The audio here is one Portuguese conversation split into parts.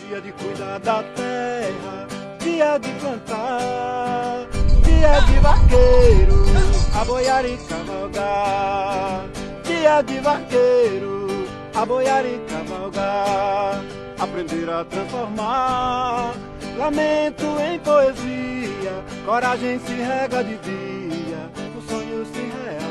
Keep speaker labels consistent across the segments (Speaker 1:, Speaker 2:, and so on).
Speaker 1: Dia de cuidar da terra, dia de plantar, dia de vaqueiro, aboiar e cavalgar. Dia de vaqueiro, aboiar e cavalgar. Aprender a transformar lamento em poesia, coragem se rega de dia, o sonho se realizar.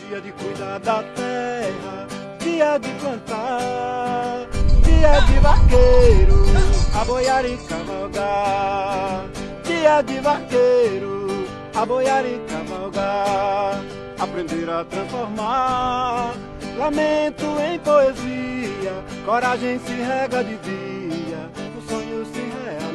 Speaker 1: Dia de cuidar da terra, dia de plantar, dia de vaqueiro, aboiar e cavalgar. Dia de vaqueiro, aboiar e cavalgar. Aprender a transformar lamento em poesia, coragem se rega de dia, o sonho se realizar.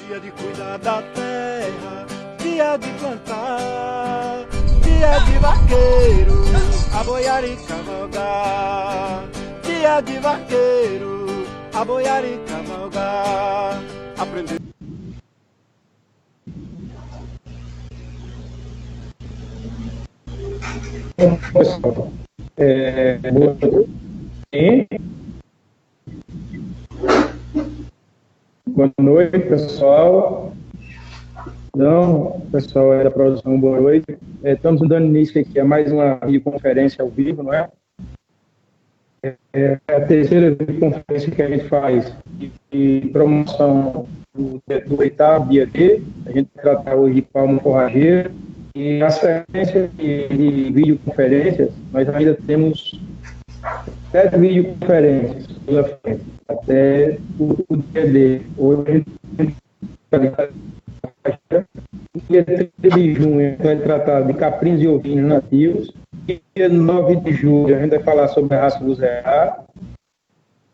Speaker 1: Dia de cuidar da terra, dia de plantar, dia de vaqueiro, aboiar e cavalgar. Dia de vaqueiro, aboiar e cavalgar. Aprender.
Speaker 2: Pessoal, boa noite, pessoal. Então, pessoal da produção, boa noite. Estamos dando início aqui a mais uma videoconferência ao vivo, não é? É a terceira videoconferência que a gente faz de promoção do oitavo dia D. A gente vai tratar hoje de palma forrageira. E na sequência de videoconferências, nós ainda temos 7 videoconferências pela frente, até o dia D. Hoje, no dia 30 de junho, a gente vai tratar de caprinos e ovinos nativos. No dia 9 de julho, a gente vai falar sobre a raça Luzerá.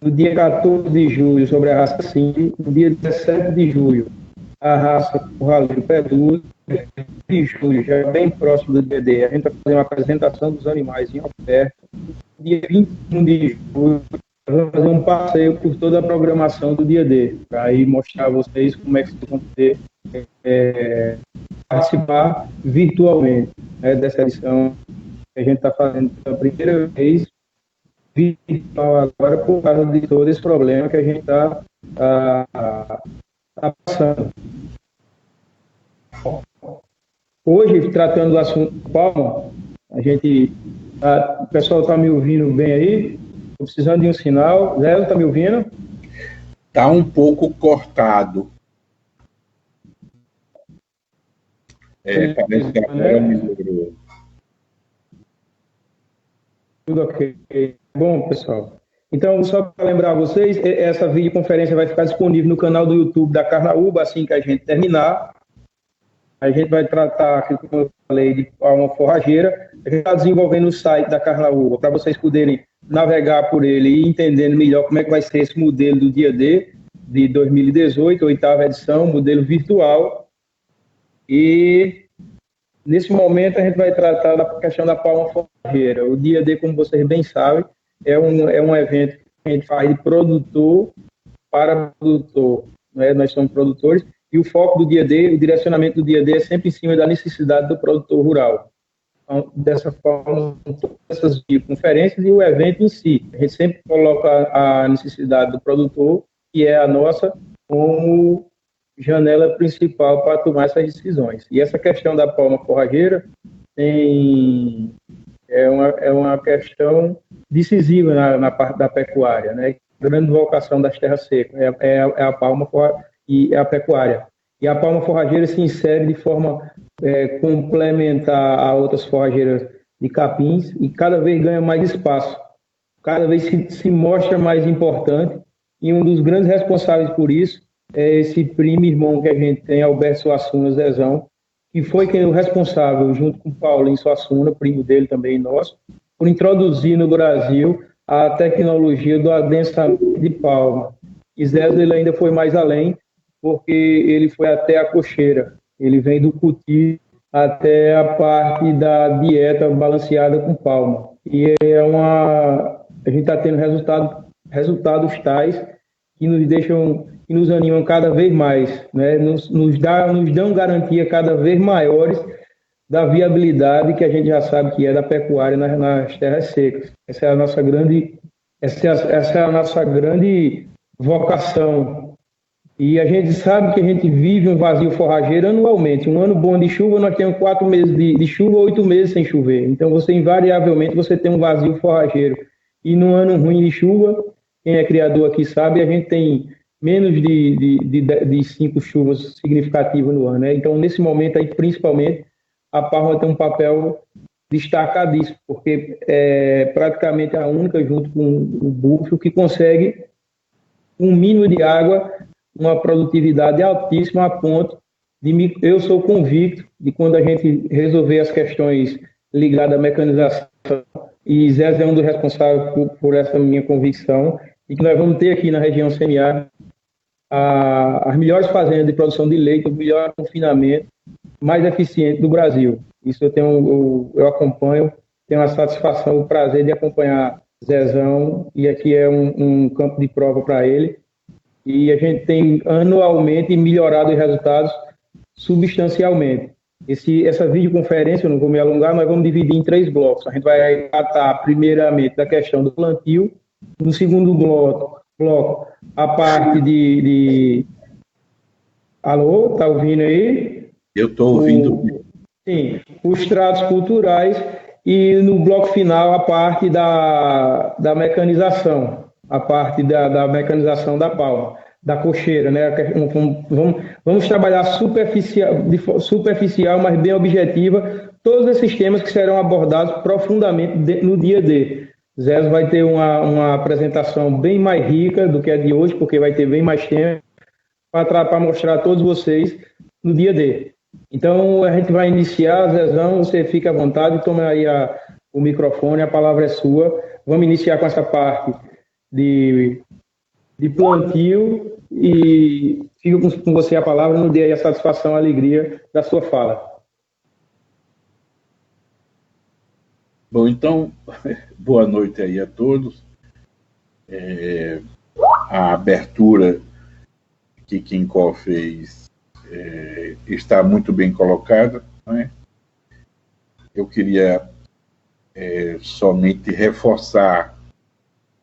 Speaker 2: No dia 14 de julho, sobre a raça Cindy. No dia 17 de julho, a raça Curraleiro Peludo. De julho, já bem próximo do dia D, a gente vai fazer uma apresentação dos animais em oferta. Dia 21 de julho, vamos fazer um passeio por toda a programação do dia D, para aí mostrar a vocês como é que vocês vão poder participar virtualmente, né, dessa edição que a gente está fazendo pela primeira vez virtual agora, por causa de todo esse problema que a gente está passando. Hoje, tratando do assunto do palma, o pessoal está me ouvindo bem aí? Estou precisando de um sinal. Zé, está me ouvindo?
Speaker 3: Está um pouco cortado. Parece que agora melhorou.
Speaker 2: Tudo ok. Bom, pessoal. Então, só para lembrar vocês, essa videoconferência vai ficar disponível no canal do YouTube da Carnaúba, assim que a gente terminar. A gente vai tratar, como eu falei, de palma forrageira. A gente está desenvolvendo o site da Carnaúba para vocês poderem navegar por ele e entendendo melhor como é que vai ser esse modelo do dia D de 2018, oitava edição, modelo virtual. E nesse momento a gente vai tratar da questão da palma forrageira. O dia D, como vocês bem sabem, é um evento que a gente faz de produtor para produtor. Né? Nós somos produtores. E o foco do dia D, o direcionamento do dia D é sempre em cima da necessidade do produtor rural. Então, dessa forma, todas essas conferências e o evento em si. A gente sempre coloca a necessidade do produtor, que é a nossa, como janela principal para tomar essas decisões. E essa questão da palma forrageira é uma questão decisiva na parte da pecuária, né? A grande vocação das terras secas é a palma forrageira e a pecuária. E a palma forrageira se insere de forma complementar a outras forrageiras de capins e cada vez ganha mais espaço, cada vez se mostra mais importante, e um dos grandes responsáveis por isso é esse primo irmão que a gente tem, Alberto Suassuna Zezão, que foi quem é o responsável, junto com Paulinho Suassuna, primo dele também nosso, por introduzir no Brasil a tecnologia do adensamento de palma. E Zezo ele ainda foi mais além, porque ele foi até a cocheira. Ele vem do cultivo até a parte da dieta balanceada com palma. E a gente está tendo resultados tais que nos deixam, que nos animam cada vez mais, né? Nos dão garantia cada vez maiores da viabilidade que a gente já sabe que é da pecuária nas terras secas. Essa é a nossa grande vocação. E a gente sabe que a gente vive um vazio forrageiro anualmente. Um ano bom de chuva, nós temos 4 meses de chuva, 8 meses sem chover. Então, invariavelmente, você tem um vazio forrageiro. E num ano ruim de chuva, quem é criador aqui sabe, a gente tem menos de 5 chuvas significativas no ano, né? Então, nesse momento aí, principalmente, a palma tem um papel destacadíssimo, porque é praticamente a única, junto com o búfalo, que consegue um mínimo de água, uma produtividade altíssima a ponto de eu sou convicto de quando a gente resolver as questões ligadas à mecanização, e Zé é um dos responsáveis por essa minha convicção, e que nós vamos ter aqui na região semiárida as melhores fazendas de produção de leite, o melhor confinamento, mais eficiente do Brasil. Isso eu acompanho, tenho a satisfação, o prazer de acompanhar Zezão, e aqui é um campo de prova para ele. E a gente tem anualmente melhorado os resultados substancialmente. Essa videoconferência, eu não vou me alongar, nós vamos dividir em 3 blocos. A gente vai tratar primeiramente da questão do plantio, no segundo bloco a parte Alô, tá ouvindo aí?
Speaker 3: Eu estou ouvindo.
Speaker 2: Sim, os tratos culturais, e no bloco final a parte da mecanização, a parte da mecanização da palma, da cocheira, né? Vamos trabalhar superficial, mas bem objetiva, todos esses temas que serão abordados profundamente no dia D. Zé vai ter uma apresentação bem mais rica do que a de hoje, porque vai ter bem mais tempo para mostrar a todos vocês no dia D. Então, a gente vai iniciar, Zezão, você fica à vontade, toma aí o microfone, a palavra é sua. Vamos iniciar com essa parte de plantio, e fico com você a palavra, não dê aí a satisfação, a alegria da sua fala.
Speaker 3: Bom, então, boa noite aí a todos. A abertura que Quincó fez está muito bem colocada, né? Eu queria somente reforçar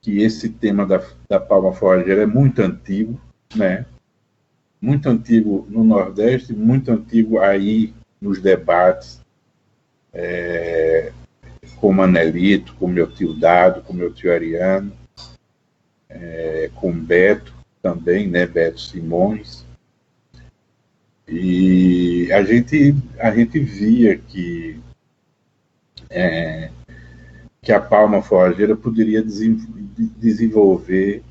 Speaker 3: que esse tema da palma forrageira é muito antigo, né? Muito antigo no Nordeste, muito antigo aí nos debates, com Manelito, com meu tio Dado, com meu tio Ariano, com Beto também, né? Beto Simões. E a gente via que a palma forrageira poderia desenvolver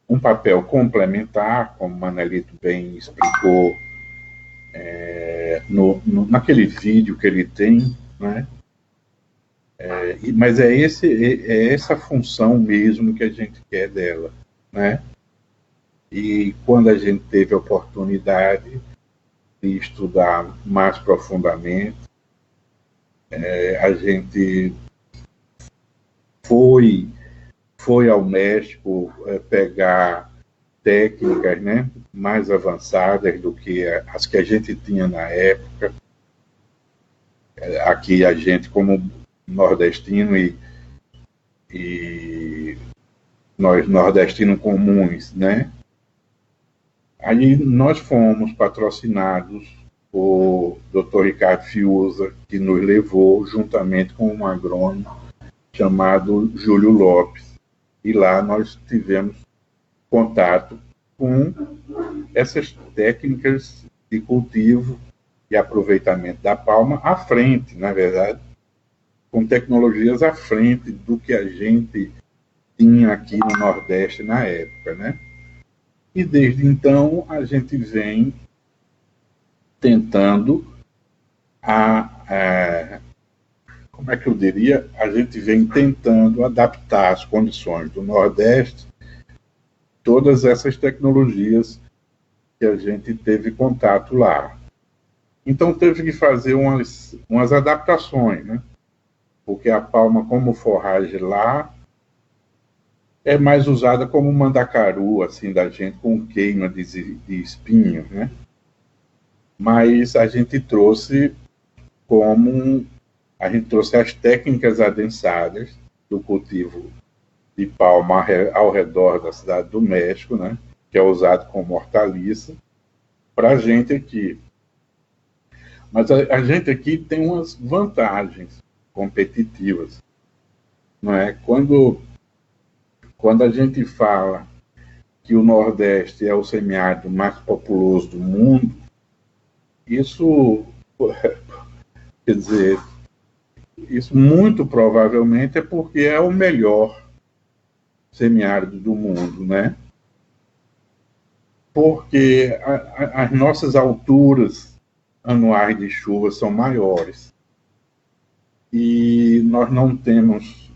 Speaker 3: um papel complementar, como Manelito bem explicou naquele vídeo que ele tem, né? Mas é essa função mesmo que a gente quer dela, né? E quando a gente teve a oportunidade de estudar mais profundamente, a gente foi ao México pegar técnicas, né, mais avançadas do que as que a gente tinha na época. Aqui a gente, como nordestino e nós nordestinos comuns, né? Aí nós fomos patrocinados por Dr. Ricardo Fiuza, que nos levou juntamente com um agrônomo chamado Júlio Lopes. E lá nós tivemos contato com essas técnicas de cultivo e aproveitamento da palma à frente, na verdade, com tecnologias à frente do que a gente tinha aqui no Nordeste na época, né? E desde então a gente vem tentando como é que eu diria, a gente vem tentando adaptar as condições do Nordeste, todas essas tecnologias que a gente teve contato lá. Então teve que fazer umas adaptações, né? Porque a palma como forragem lá é mais usada como mandacaru, assim, da gente, com queima de espinho, né? Mas a gente trouxe as técnicas adensadas do cultivo de palma ao redor da cidade do México, né? Que é usado como hortaliça, para a gente aqui. Mas a gente aqui tem umas vantagens competitivas, não é? Quando a gente fala que o Nordeste é o semiárido mais populoso do mundo, isso, quer dizer, isso muito provavelmente é porque é o melhor semiárido do mundo, né? Porque as nossas alturas anuais de chuva são maiores e nós não temos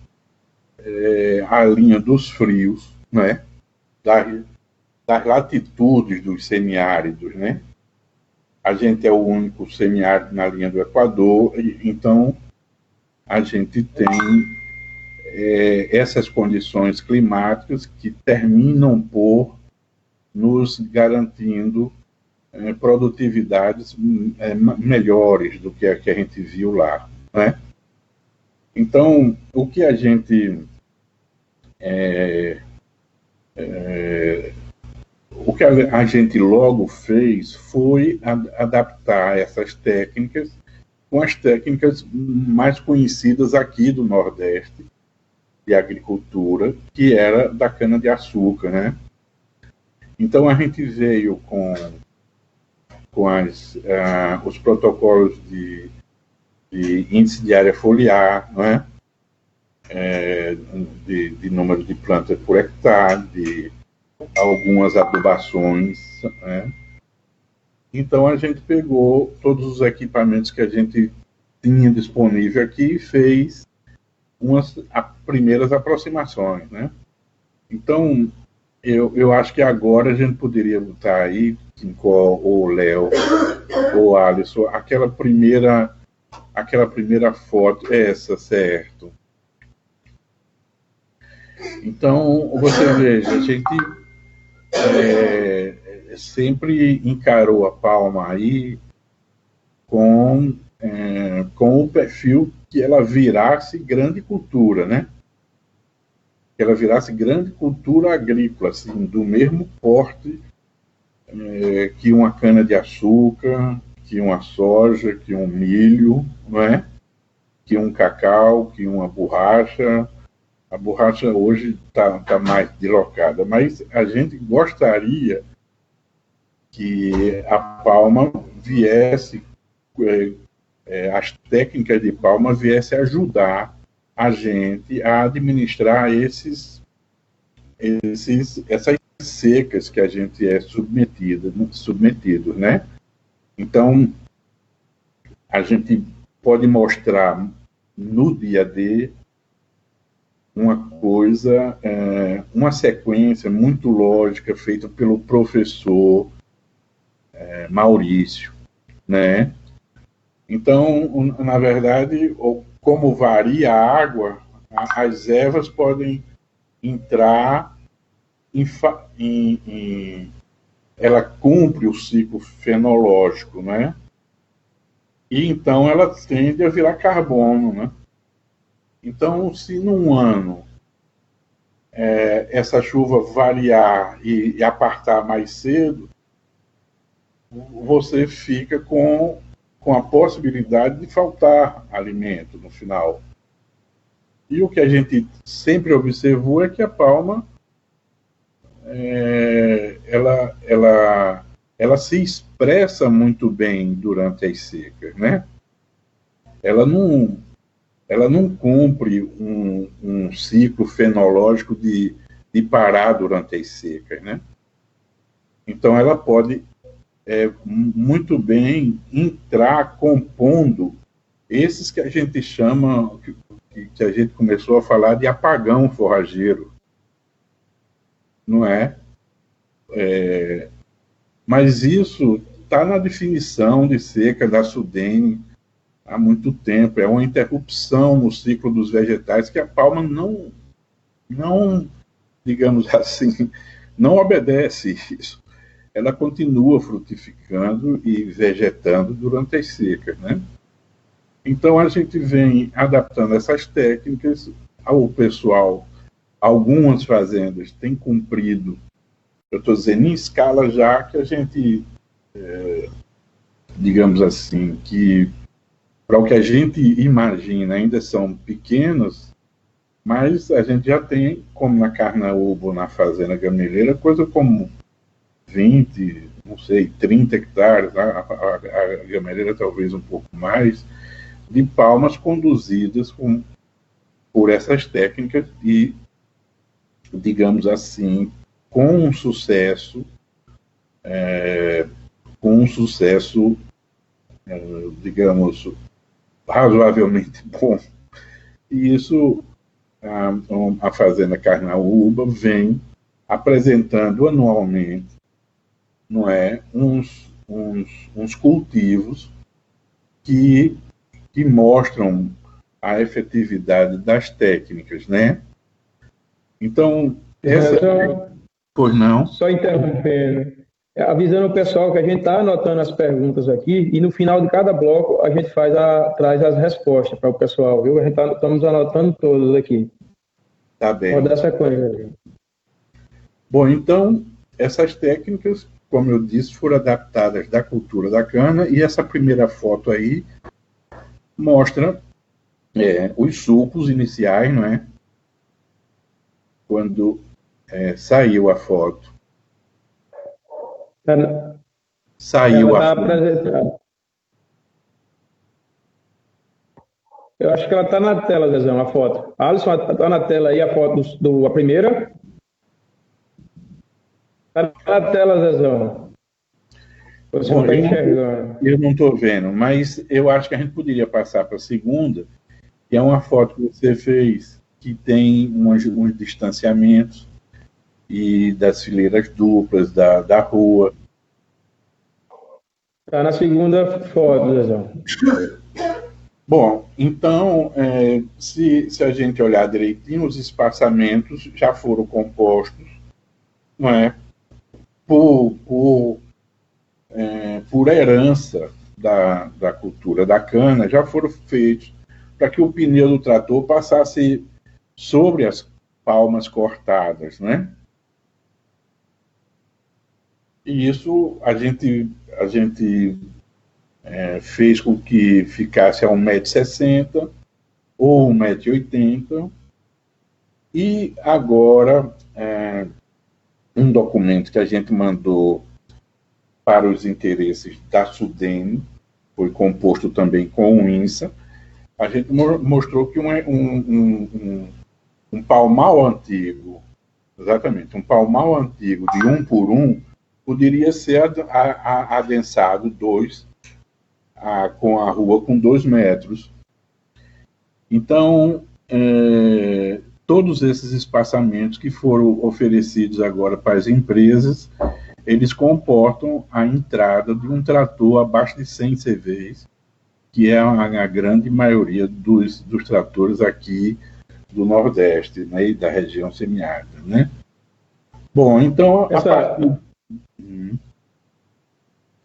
Speaker 3: a linha dos frios, né? Das latitudes dos semiáridos, né? A gente é o único semiárido na linha do Equador, então a gente tem essas condições climáticas que terminam por nos garantindo produtividades melhores do que a gente viu lá, né? Então, o que a gente logo fez foi adaptar essas técnicas com as técnicas mais conhecidas aqui do Nordeste de agricultura, que era da cana-de-açúcar, né? Então a gente veio com os protocolos de índice de área foliar, né? De número de plantas por hectare, de algumas adubações, né? Então a gente pegou todos os equipamentos que a gente tinha disponível aqui e fez primeiras aproximações, né? Então eu acho que agora a gente poderia botar aí, Quincó, ou Léo, ou Alisson, aquela primeira foto, essa, certo? Então, você veja, a gente sempre encarou a palma aí com o perfil que ela virasse grande cultura, né? Que ela virasse grande cultura agrícola, assim, do mesmo porte que uma cana-de-açúcar, que uma soja, que um milho, não é? Que um cacau, que uma borracha. A borracha hoje está mais deslocada, mas a gente gostaria que a palma viesse, as técnicas de palma viessem ajudar a gente a administrar essas secas que a gente é submetido, né? Então, a gente pode mostrar no dia a dia uma sequência muito lógica feita pelo professor Maurício, né? Então, na verdade, como varia a água, as ervas podem entrar ela cumpre o ciclo fenológico, né? E então ela tende a virar carbono, né? Então, se num ano essa chuva variar e apartar mais cedo, você fica com a possibilidade de faltar alimento no final. E o que a gente sempre observou é que a palma ela se expressa muito bem durante as secas, né? Ela não cumpre um ciclo fenológico de parar durante as secas, né? Então ela pode muito bem entrar compondo esses que a gente chama, que a gente começou a falar de apagão forrageiro, não é? Mas isso está na definição de seca da SUDENE há muito tempo. É uma interrupção no ciclo dos vegetais que a palma não, digamos assim, não obedece isso. Ela continua frutificando e vegetando durante as secas, né? Então a gente vem adaptando essas técnicas ao pessoal. Algumas fazendas têm cumprido, eu estou dizendo em escala já que a gente, digamos assim, que para o que a gente imagina ainda são pequenas, mas a gente já tem, como na Carnaúba, na Fazenda Gameleira, coisa como 20, não sei, 30 hectares, a Gameleira talvez um pouco mais, de palmas conduzidas por essas técnicas e, digamos assim, com um sucesso, digamos, razoavelmente bom. E isso, a Fazenda Carnaúba vem apresentando anualmente, não é, uns cultivos que mostram a efetividade das técnicas, né? Então, pois não?
Speaker 2: Só interrompendo, avisando o pessoal que a gente está anotando as perguntas aqui e no final de cada bloco a gente traz as respostas para o pessoal, viu? A gente estamos anotando todas aqui.
Speaker 3: Tá bem.
Speaker 2: Pode dar sequência.
Speaker 3: Bom, então, essas técnicas, como eu disse, foram adaptadas da cultura da cana, e essa primeira foto aí mostra os sulcos iniciais, não é? Quando saiu a foto. Saiu a foto.
Speaker 2: Eu acho que ela está na tela, Zezão, a foto. Alisson, está na tela aí a foto a primeira? Está na tela, Zezão. Você não está enxergando.
Speaker 3: Eu não estou vendo, mas eu acho que a gente poderia passar para a segunda, que é uma foto que você fez, que tem uns distanciamentos e das fileiras duplas da rua.
Speaker 2: Está na segunda foto, Zezão.
Speaker 3: Bom, então, se a gente olhar direitinho, os espaçamentos já foram compostos, não é, por herança da cultura da cana, já foram feitos para que o pneu do trator passasse sobre as palmas cortadas, né? E isso a gente fez com que ficasse a 1,60 m ou 1,80 m. E agora, um documento que a gente mandou para os interesses da SUDENE, foi composto também com o INSA, a gente mostrou que um palmal antigo, exatamente, um palmal antigo de 1 por 1 poderia ser adensado com a rua com 2 metros. Então, todos esses espaçamentos que foram oferecidos agora para as empresas, eles comportam a entrada de um trator abaixo de 100 CVs, que é a grande maioria dos tratores aqui do Nordeste, né, e da região semiárida, né? Bom, então...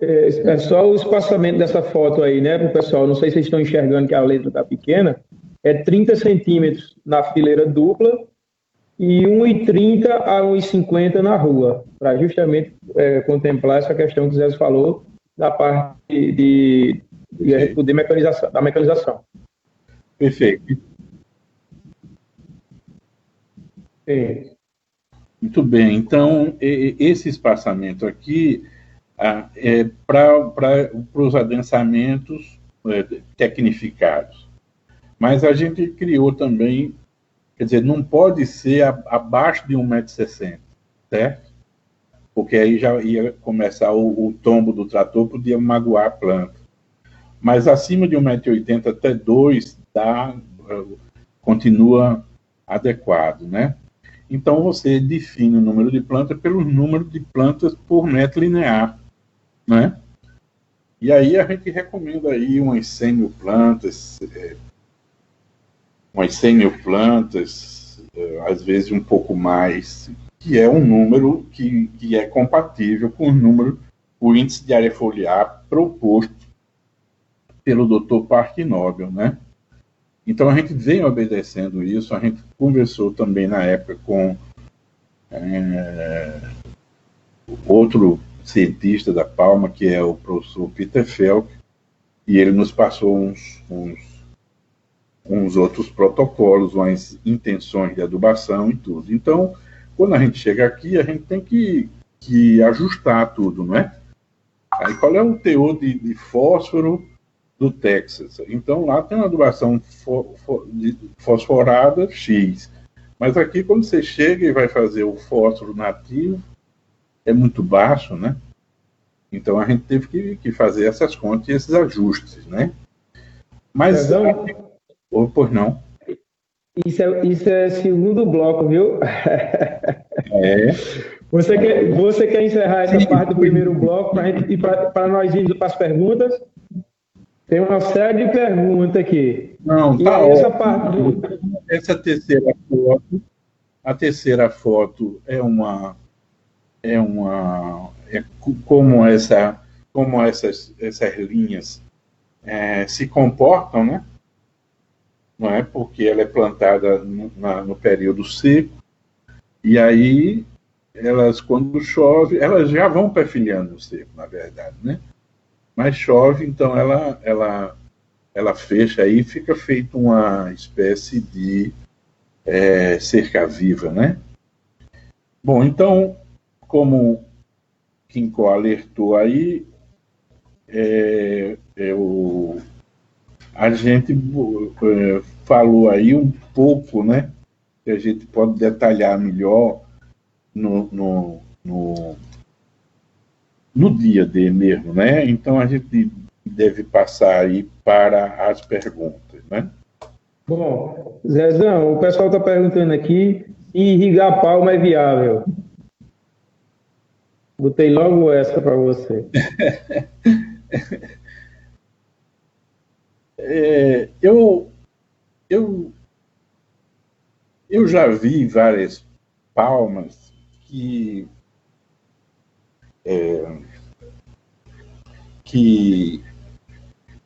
Speaker 2: É só o espaçamento dessa foto aí, né, para o pessoal. Não sei se vocês estão enxergando que a letra está pequena. É 30 centímetros na fileira dupla e 1,30 a 1,50 na rua, para justamente contemplar essa questão que o Zé falou da parte de da mecanização.
Speaker 3: Perfeito.
Speaker 2: Sim.
Speaker 3: Muito bem. Então, esse espaçamento aqui é para os adensamentos tecnificados. Mas a gente criou também, quer dizer, não pode ser abaixo de 1,60 m, certo? porque aí já ia começar o tombo do trator, podia magoar a planta. Mas acima de 1,80 m até 2 continua adequado, né? Então você define o número de plantas pelo número de plantas por metro linear, né? E aí a gente recomenda aí umas 100 mil plantas, às vezes um pouco mais, que é um número que é compatível com o índice de área foliar proposto pelo Dr. Park Nobel, né? Então a gente vem obedecendo isso, a gente conversou também na época com outro cientista da Palma, que é o professor Peter Felk, e ele nos passou uns outros protocolos, umas intenções de adubação e tudo. Então, quando a gente chega aqui, a gente tem que ajustar tudo, não é? Aí qual é o teor de fósforo do Texas? Então lá tem uma adubação fosforada X. Mas aqui quando você chega e vai fazer o fósforo nativo, é muito baixo, né? Então a gente teve que fazer essas contas e esses ajustes, né? Mas... pois não.
Speaker 2: Isso é segundo bloco, viu? Você quer encerrar essa parte do primeiro bloco para nós irmos para as perguntas? Tem uma série de perguntas aqui.
Speaker 3: Não,
Speaker 2: tá ótimo. Essa parte
Speaker 3: essa terceira foto é como essas linhas se comportam, né? Não é? Porque ela é plantada no período seco, e aí elas, quando chove, elas já vão perfilhando no seco, na verdade, né? Mas chove, então ela fecha aí e fica feito uma espécie de cerca-viva, né? Bom, então, como Kinko alertou aí, a gente falou aí um pouco, né? Que a gente pode detalhar melhor no dia D mesmo, né? Então a gente deve passar aí para as perguntas, né?
Speaker 2: Bom, Zezão, o pessoal está perguntando aqui se irrigar palma é viável. Botei logo essa para você.
Speaker 3: Eu já vi várias palmas que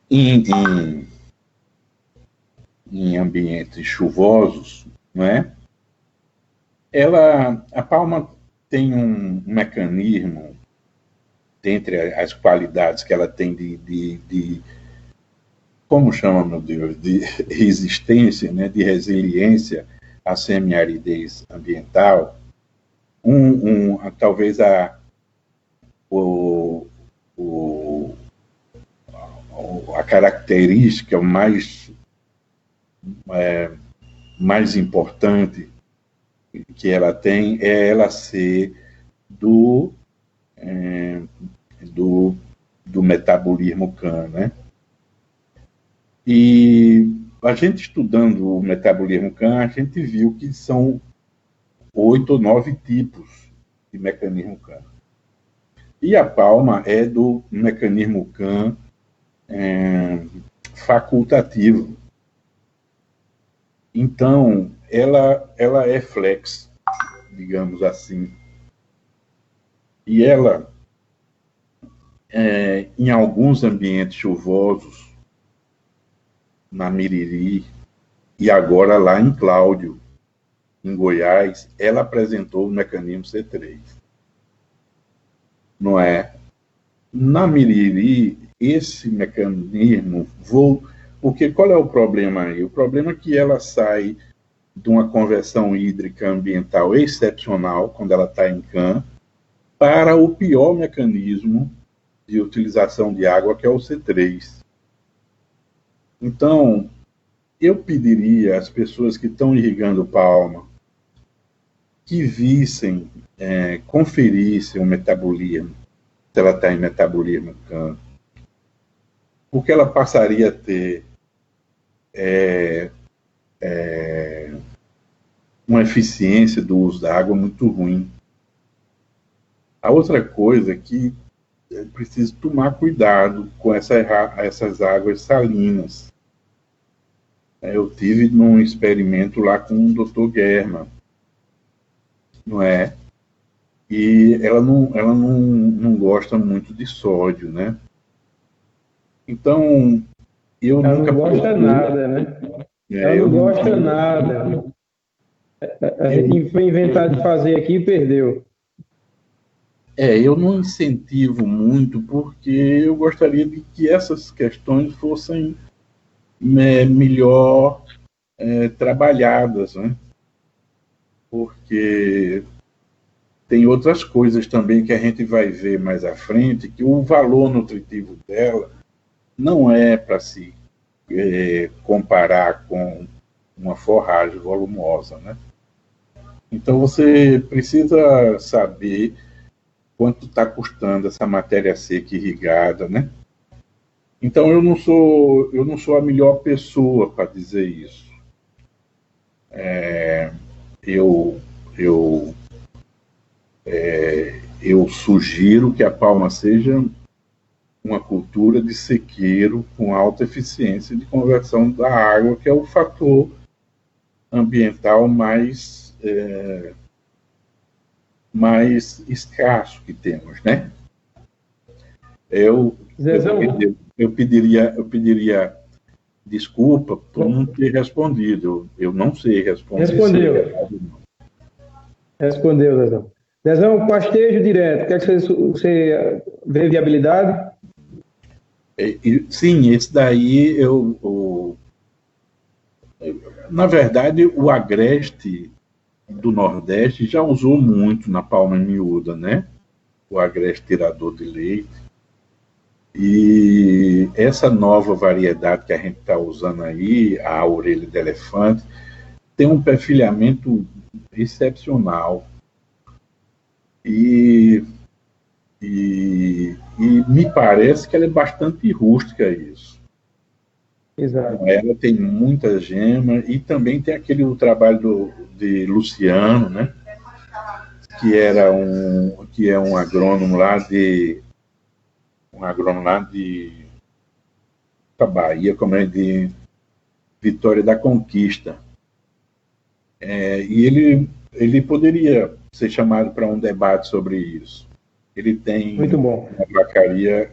Speaker 3: em ambientes chuvosos, não é? A palma tem um mecanismo, dentre as qualidades que ela tem de como chama, meu Deus, de resistência, né, de resiliência à semiaridez ambiental, talvez a característica mais importante que ela tem é ela ser do metabolismo CAM, né? E a gente estudando o metabolismo CAM, a gente viu que são 8 ou 9 tipos de mecanismo CAM. E a palma é do mecanismo CAM facultativo. Então, ela é flex, digamos assim. E ela, em alguns ambientes chuvosos, na Miriri, e agora lá em Cláudio, em Goiás, ela apresentou o mecanismo C3. Não é? Na Miriri, esse mecanismo, porque qual é o problema aí? O problema é que ela sai de uma conversão hídrica ambiental excepcional, quando ela está em CAM, para o pior mecanismo de utilização de água, que é o C3. Então, eu pediria às pessoas que estão irrigando palma que vissem, conferissem o metabolismo, se ela está em metabolismo campo, porque ela passaria a ter uma eficiência do uso da água muito ruim. A outra coisa é que é preciso tomar cuidado com essas águas salinas. Eu tive num experimento lá com o Dr. Germa, não é? E ela não gosta muito de sódio, né? Então, eu
Speaker 2: Ela
Speaker 3: nunca...
Speaker 2: não gosta nada, né? Ela não gosta nada. A gente foi inventar de fazer aqui e perdeu.
Speaker 3: Eu não incentivo muito, porque eu gostaria de que essas questões fossem melhor trabalhadas, né? Porque tem outras coisas também que a gente vai ver mais à frente, que o valor nutritivo dela não é para se comparar com uma forragem volumosa, né? Então você precisa saber quanto está custando essa matéria seca irrigada, né? Então eu não sou a melhor pessoa para dizer isso. Eu sugiro que a palma seja uma cultura de sequeiro com alta eficiência de conversão da água, que é o fator ambiental mais escasso que temos, né? Eu pediria desculpa por não ter respondido. Eu não sei responder.
Speaker 2: Respondeu, Zezão. Zezão, pastejo direto, quer que você vê viabilidade?
Speaker 3: Sim, esse daí na verdade, o Agreste do Nordeste já usou muito na palma miúda, né? O Agreste tirador de leite. E essa nova variedade que a gente está usando aí, a orelha de elefante, tem um perfilhamento excepcional. E me parece que ela é bastante rústica, isso.
Speaker 2: Exato.
Speaker 3: Ela tem muita gema, e também tem o trabalho de Luciano, né? Que é um agrônomo lá de da Bahia, como é de Vitória da Conquista. E ele poderia ser chamado para um debate sobre isso. Ele tem
Speaker 2: muito bom.
Speaker 3: Uma vacaria.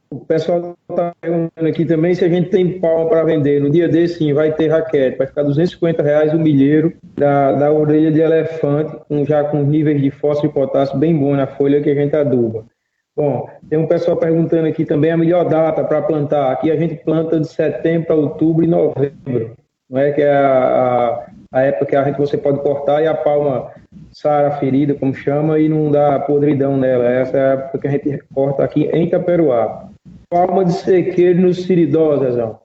Speaker 2: O pessoal está perguntando aqui também se a gente tem palma para vender. No dia desse, sim, vai ter raquete. Vai ficar R$250 o milheiro da orelha de elefante, já com níveis de fósforo e potássio bem bom na folha que a gente aduba. Bom, tem um pessoal perguntando aqui também a melhor data para plantar. Aqui a gente planta de setembro a outubro e novembro. Não é que é a época que você pode cortar e a palma sara a ferida, como chama, e não dá podridão nela. Essa é a época que a gente corta aqui em Itaperuá. Palma de sequeiro no Siridó, Zezão.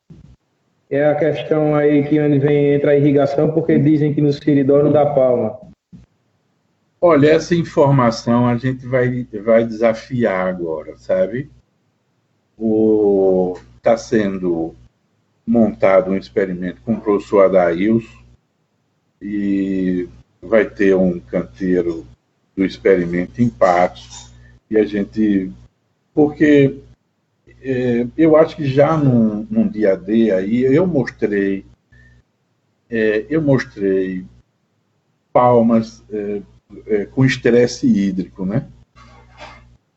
Speaker 2: É a questão aí que entra a irrigação, porque dizem que no Siridó não dá palma.
Speaker 3: Olha, essa informação a gente vai desafiar agora, sabe? Está sendo montado um experimento com o professor Adailson, e vai ter um canteiro do experimento em Patos, e a gente... Porque eu acho que já num dia D aí eu mostrei palmas com estresse hídrico, né?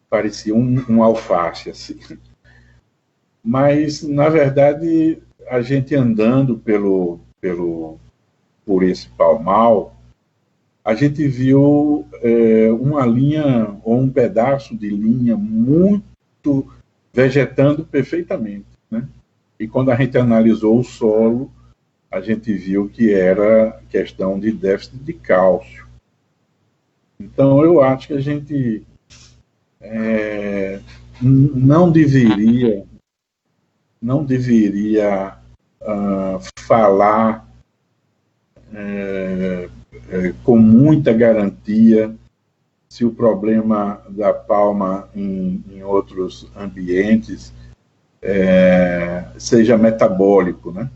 Speaker 3: Parecia um alface, assim. Mas, na verdade, a gente andando por esse palmal, a gente viu uma linha ou um pedaço de linha muito vegetando perfeitamente, né? E quando a gente analisou o solo, a gente viu que era questão de déficit de cálcio. Então, eu acho que a gente não deveria falar com muita garantia se o problema da palma em outros ambientes seja metabólico, né?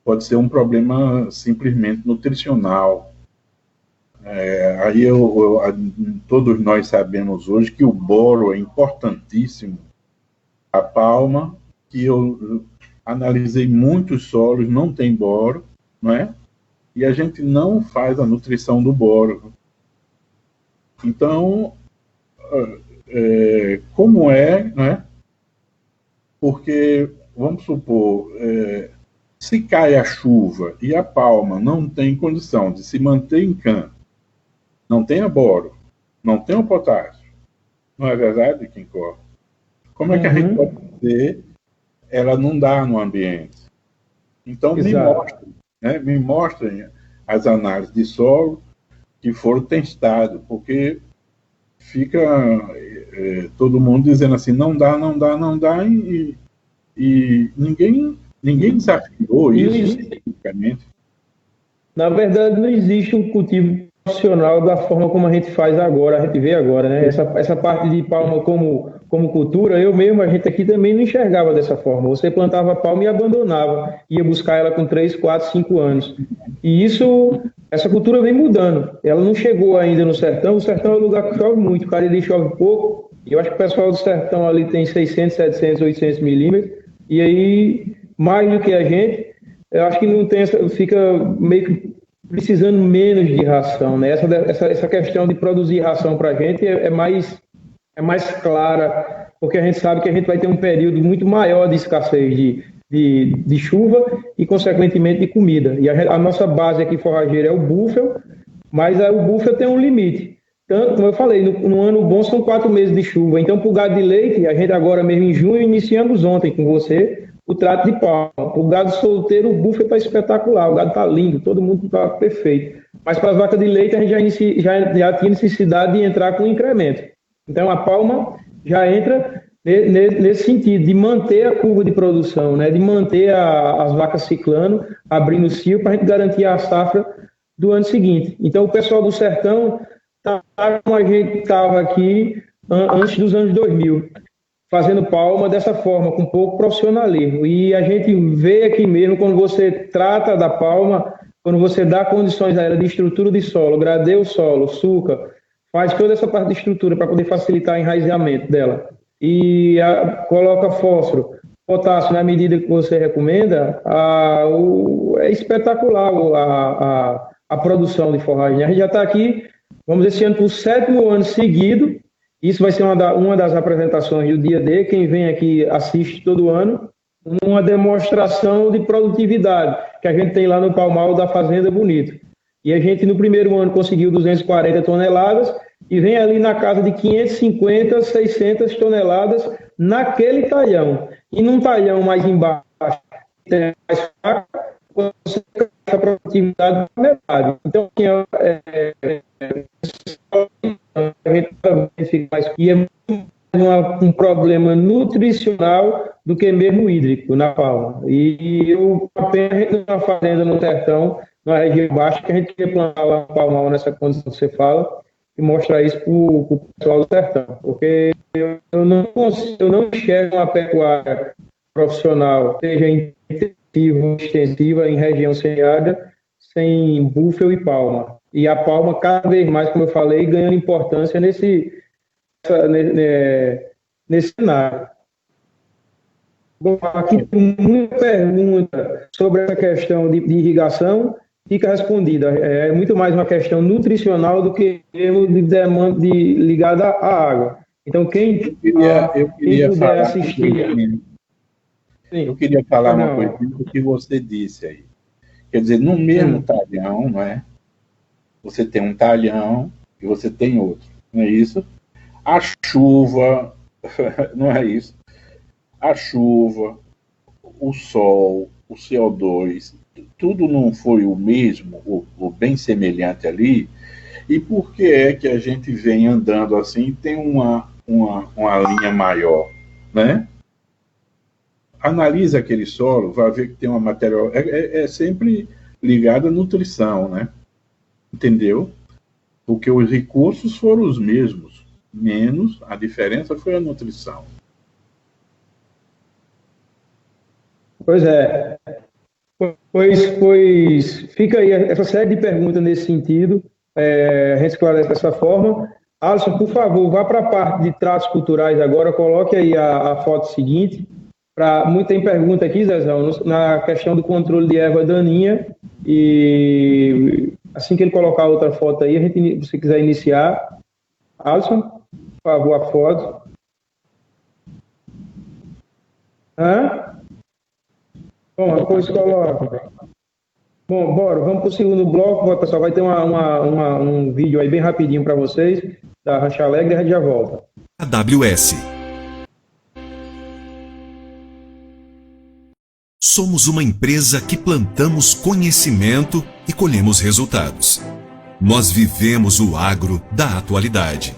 Speaker 3: Pode ser um problema simplesmente nutricional. Aí todos nós sabemos hoje que o boro é importantíssimo. A palma, que eu analisei muitos solos, não tem boro, não é? E a gente não faz a nutrição do boro. Então, como né? Porque, vamos supor, se cai a chuva e a palma não tem condição de se manter em campo, não tem a boro, não tem o potássio, não é verdade, Kim Cor? Como é que a gente pode dizer ela não dá no ambiente? Então, me mostrem as análises de solo que foram testadas, porque fica todo mundo dizendo assim, não dá, e ninguém desafiou isso cientificamente.
Speaker 2: Na verdade, não existe um cultivo profissional da forma como a gente faz agora, a gente vê agora, né? Essa parte de palma como cultura, eu mesmo, a gente aqui também não enxergava dessa forma. Você plantava palma e abandonava, ia buscar ela com 3, 4, 5 anos. E essa cultura vem mudando. Ela não chegou ainda no sertão. O sertão é um lugar que chove muito, o Cariri chove pouco. E eu acho que o pessoal do sertão ali tem 600, 700, 800 milímetros. E aí, mais do que a gente, eu acho que não tem fica meio que precisando menos de ração, né? Essa questão de produzir ração para a gente é mais clara, porque a gente sabe que a gente vai ter um período muito maior de escassez de chuva e, consequentemente, de comida. E a nossa base aqui forrageira é o búfalo, mas o búfalo tem um limite. Tanto, como eu falei, no ano bom são 4 meses de chuva. Então, para o gado de leite, a gente agora mesmo em junho, iniciamos ontem com você, o trato de palma. O gado solteiro, o búfalo está espetacular, o gado está lindo, todo mundo está perfeito. Mas para as vacas de leite, a gente já tinha necessidade de entrar com um incremento. Então, a palma já entra nesse sentido, de manter a curva de produção, né? De manter as vacas ciclando, abrindo o cio, para a gente garantir a safra do ano seguinte. Então, o pessoal do sertão está como a gente estava aqui antes dos anos 2000. Fazendo palma dessa forma, com pouco profissionalismo. E a gente vê aqui mesmo, quando você trata da palma, quando você dá condições a ela de estrutura de solo, gradeia o solo, suca, faz toda essa parte de estrutura para poder facilitar o enraizamento dela. E coloca fósforo, potássio na medida que você recomenda, é espetacular a produção de forragem. A gente já está aqui, vamos dizer, esse ano para o 7º ano seguido. Isso vai ser uma das apresentações do dia D. Quem vem aqui assiste todo ano, uma demonstração de produtividade que a gente tem lá no Palmal da Fazenda Bonito. E a gente, no primeiro ano, conseguiu 240 toneladas e vem ali na casa de 550, 600 toneladas naquele talhão. E num talhão mais embaixo, tem mais fraco, você tem a produtividade da metade. Então, a gente também fica mais... E é um problema nutricional do que mesmo hídrico na palma. E eu apenas numa fazenda no sertão, na região baixa, que a gente queria plantar lá no Palmal nessa condição que você fala, e mostrar isso para o pessoal do sertão. Porque eu não enxergo uma pecuária profissional, seja intensiva ou extensiva, em região semiárida, sem búfalo e palma. E a palma, cada vez mais, como eu falei, ganhando importância nesse cenário. Bom, aqui tem muita pergunta sobre essa questão de irrigação, fica respondida. É muito mais uma questão nutricional do que de demanda ligada à água. Então, quem puder assistir...
Speaker 3: Eu queria falar uma coisa do que você disse aí. Quer dizer, no mesmo talhão, não é? Você tem um talhão e você tem outro, não é isso? A chuva, não é isso? A chuva, o sol, o CO2, tudo não foi o mesmo, ou bem semelhante ali. E por que é que a gente vem andando assim e tem uma linha maior, né? Analisa aquele solo, vai ver que tem uma matéria... É sempre ligado à nutrição, né? Entendeu? Porque os recursos foram os mesmos, menos a diferença foi a nutrição.
Speaker 2: Pois é. Pois fica aí essa série de perguntas nesse sentido, a gente esclarece dessa forma. Alisson, por favor, vá para a parte de traços culturais agora, coloque aí a foto seguinte. Tem pergunta aqui, Zezão, na questão do controle de erva daninha, e assim que ele colocar outra foto aí, se você quiser iniciar. Alisson, por favor, a foto. Bom, depois coloca. Bom, bora, vamos para o segundo bloco, pessoal. Vai ter um vídeo aí bem rapidinho para vocês, da Rancho Alegre, e a gente já volta.
Speaker 4: AWS. Somos uma empresa que plantamos conhecimento e colhemos resultados. Nós vivemos o agro da atualidade.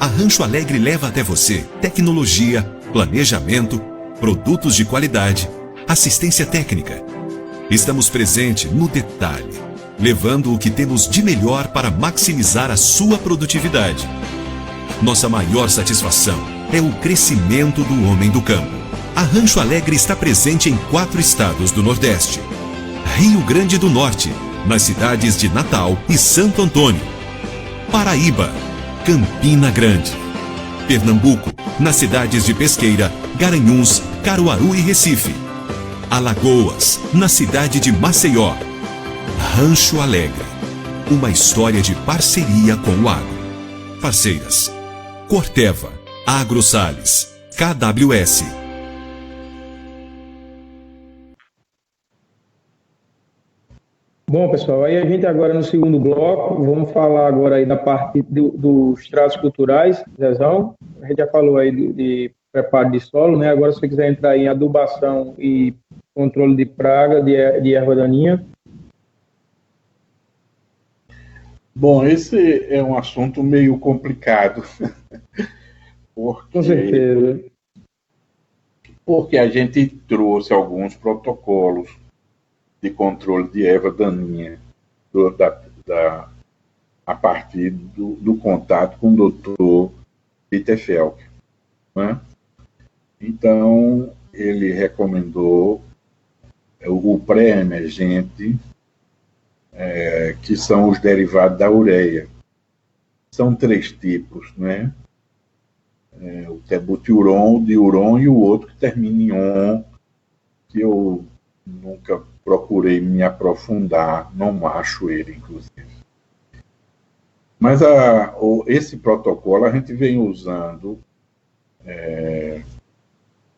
Speaker 4: A Rancho Alegre leva até você tecnologia, planejamento, produtos de qualidade, assistência técnica. Estamos presentes no detalhe, levando o que temos de melhor para maximizar a sua produtividade. Nossa maior satisfação é o crescimento do homem do campo. A Rancho Alegre está presente em 4 estados do Nordeste. Rio Grande do Norte, nas cidades de Natal e Santo Antônio. Paraíba, Campina Grande. Pernambuco, nas cidades de Pesqueira, Garanhuns, Caruaru e Recife. Alagoas, na cidade de Maceió. Rancho Alegre, uma história de parceria com o agro. Parceiras: Corteva, AgroSales, KWS.
Speaker 2: Bom, pessoal, aí a gente agora no segundo bloco, vamos falar agora aí da parte dos traços culturais, Zezão. A gente já falou aí de preparo de solo, né? Agora, se você quiser entrar em adubação e controle de praga, de erva daninha.
Speaker 3: Bom, esse é um assunto meio complicado.
Speaker 2: Com certeza.
Speaker 3: Porque a gente trouxe alguns protocolos de controle de erva daninha a partir do contato com o doutor Peter Felk, né? Então, ele recomendou o pré-emergente, que são os derivados da ureia. São 3 tipos, né? O tebutyron, o diuron e o outro que termina em on, que eu nunca procurei me aprofundar, não acho ele, inclusive. Mas esse protocolo a gente vem usando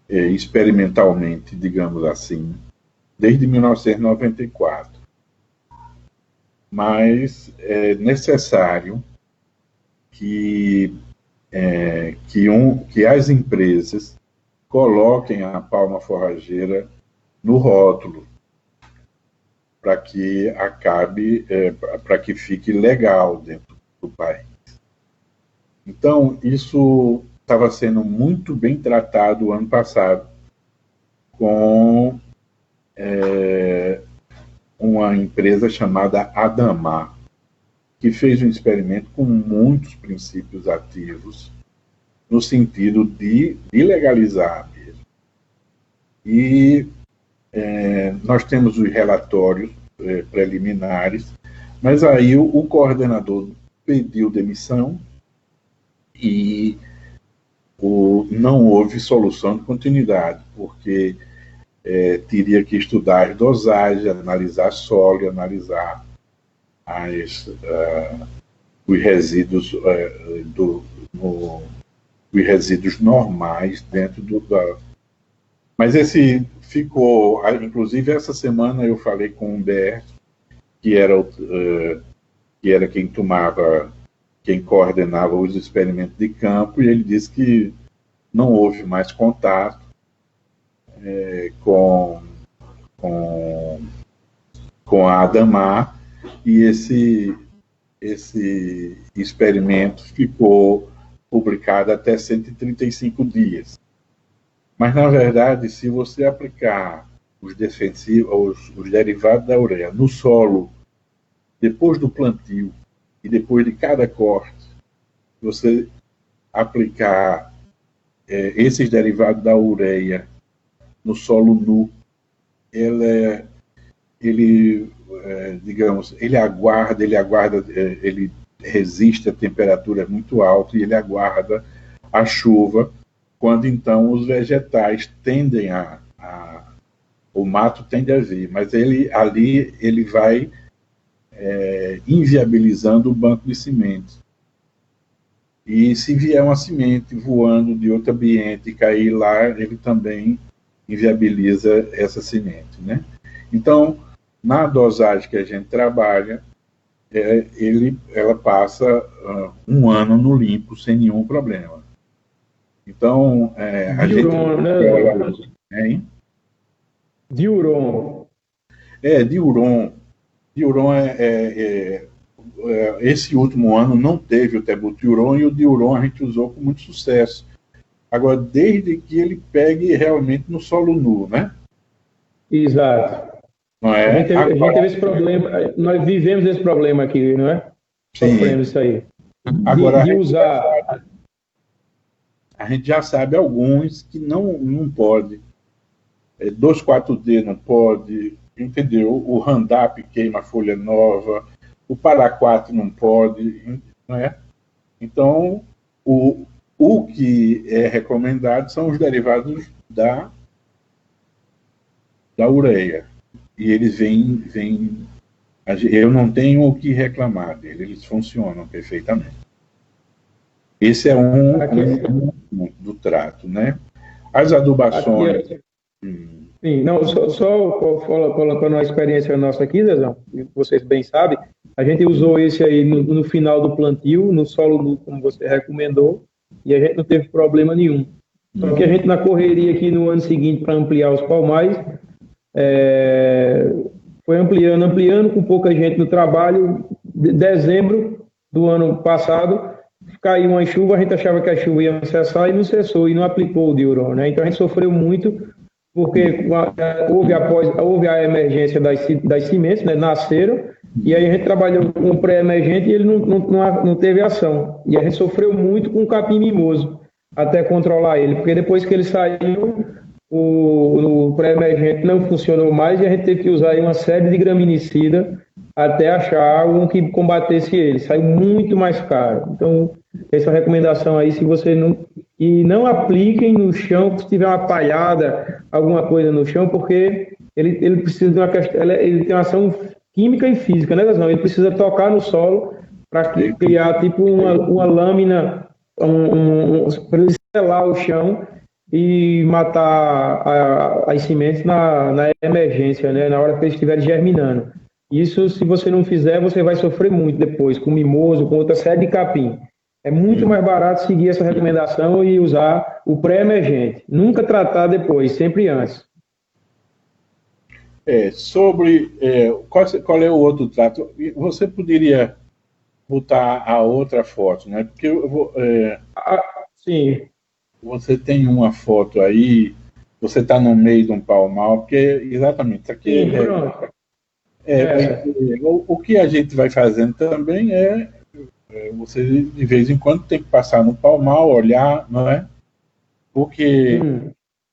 Speaker 3: experimentalmente, digamos assim, desde 1994. Mas é necessário que as empresas coloquem a palma forrageira no rótulo, para que para que fique legal dentro do país. Então, isso estava sendo muito bem tratado ano passado com uma empresa chamada Adamar, que fez um experimento com muitos princípios ativos, no sentido de legalizar mesmo. E nós temos os relatórios preliminares, mas aí o coordenador pediu demissão e não houve solução de continuidade, porque teria que estudar as dosagens, analisar solo, analisar os resíduos os resíduos normais dentro Mas esse ficou, inclusive essa semana eu falei com o Humberto, que era quem coordenava os experimentos de campo, e ele disse que não houve mais contato com a Adamar, e esse experimento ficou publicado até 135 dias. Mas, na verdade, se você aplicar os defensivos, os derivados da ureia no solo, depois do plantio e depois de cada corte, você aplicar esses derivados da ureia no solo nu, digamos, ele resiste a temperaturas muito altas e ele aguarda a chuva, quando então os vegetais tendem o mato tende a vir, mas ele vai inviabilizando o banco de sementes. E se vier uma semente voando de outro ambiente e cair lá, ele também inviabiliza essa semente, né? Então, na dosagem que a gente trabalha, ela passa um ano no limpo sem nenhum problema. Então, a
Speaker 2: Diuron,
Speaker 3: gente...
Speaker 2: né? Diuron.
Speaker 3: Diuron. Diuron esse último ano não teve o tebudiuron, e o diuron a gente usou com muito sucesso. Agora, desde que ele pegue realmente no solo nu, né?
Speaker 2: Exato.
Speaker 3: Não é?
Speaker 2: A gente teve esse problema, nós vivemos esse problema aqui, não é?
Speaker 3: Sim.
Speaker 2: Sofremos isso aí.
Speaker 3: Agora,
Speaker 2: de usar...
Speaker 3: A gente já sabe alguns que não pode. 2,4-D não pode, entendeu? O Roundup queima folha nova, o Paraquat não pode, não é? Então, o que é recomendado são os derivados da ureia. E eles vêm... Eu não tenho o que reclamar deles, eles funcionam perfeitamente. Esse é um do trato, né? As adubações...
Speaker 2: Sim, não, só colocando uma experiência nossa aqui, Zezão, vocês bem sabem, a gente usou esse aí no final do plantio, no solo, como você recomendou, e a gente não teve problema nenhum. Só que a gente, na correria aqui no ano seguinte, para ampliar os palmais, foi ampliando com pouca gente no trabalho. De dezembro do ano passado, caiu uma chuva, a gente achava que a chuva ia cessar e não cessou, e não aplicou o diuron, né? Então a gente sofreu muito, porque houve a emergência das sementes, né? Nasceram, e aí a gente trabalhou com o pré-emergente e ele não teve ação. E a gente sofreu muito com o capim mimoso, até controlar ele, porque depois que ele saiu, o pré-emergente não funcionou mais e a gente teve que usar aí uma série de graminicida até achar um que combatesse ele. Saiu muito mais caro. Então, essa recomendação aí, se você não apliquem no chão, se tiver uma palhada, alguma coisa no chão, porque ele precisa de uma questão, ele tem uma ação química e física, né, Gasão? Ele precisa tocar no solo para criar tipo uma lâmina, para ele selar o chão e matar as sementes na emergência, né, na hora que eles estiverem germinando. Isso, se você não fizer, você vai sofrer muito depois, com mimoso, com outra série de capim. É muito mais barato seguir essa recomendação e usar o pré-emergente. Nunca tratar depois, sempre antes.
Speaker 3: Qual é o outro trato? Você poderia botar a outra foto, né? Porque
Speaker 2: sim.
Speaker 3: Você tem uma foto aí, você está no meio de um palmal, porque exatamente aqui
Speaker 2: sim, pronto.
Speaker 3: O que a gente vai fazendo também você de vez em quando tem que passar no palmal, olhar, não é? Porque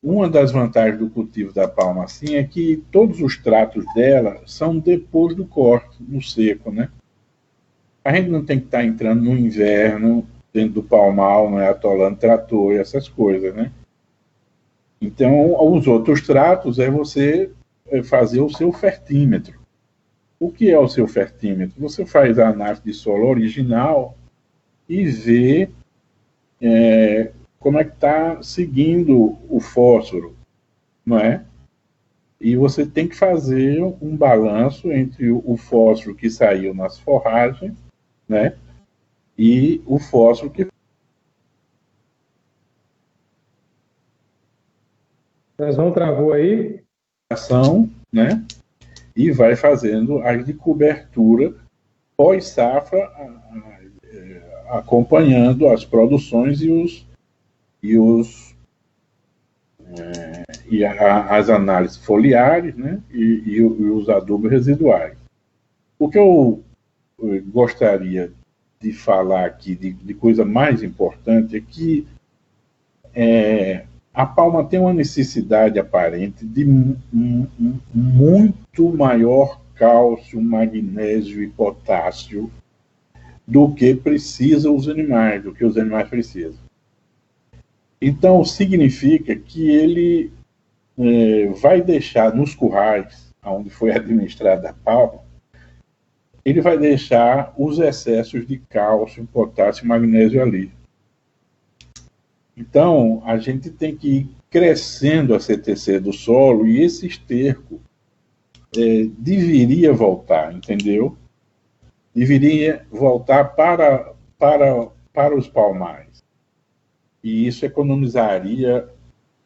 Speaker 3: uma das vantagens do cultivo da palma assim é que todos os tratos dela são depois do corte, no seco, né? A gente não tem que estar entrando no inverno dentro do palmal, não é, atolando trator e essas coisas, né? Então, os outros tratos é você fazer o seu fertímetro. O que é o seu fertímetro? Você faz a análise de solo original e vê como é que está seguindo o fósforo, não é? E você tem que fazer um balanço entre o fósforo que saiu nas forragens, né? E o fósforo que...
Speaker 2: Não travou aí?
Speaker 3: Né? E vai fazendo as de cobertura pós-safra, acompanhando as produções e as análises foliares, né, e os adubos residuais. O que eu gostaria de falar aqui de coisa mais importante é que a palma tem uma necessidade aparente de muito maior cálcio, magnésio e potássio do que precisam os animais, do que os animais precisam. Então, significa que ele vai deixar nos currais, onde foi administrada a palma, ele vai deixar os excessos de cálcio, potássio e magnésio ali. Então, a gente tem que ir crescendo a CTC do solo e esse esterco deveria voltar, entendeu? Deveria voltar para os palmares. E isso economizaria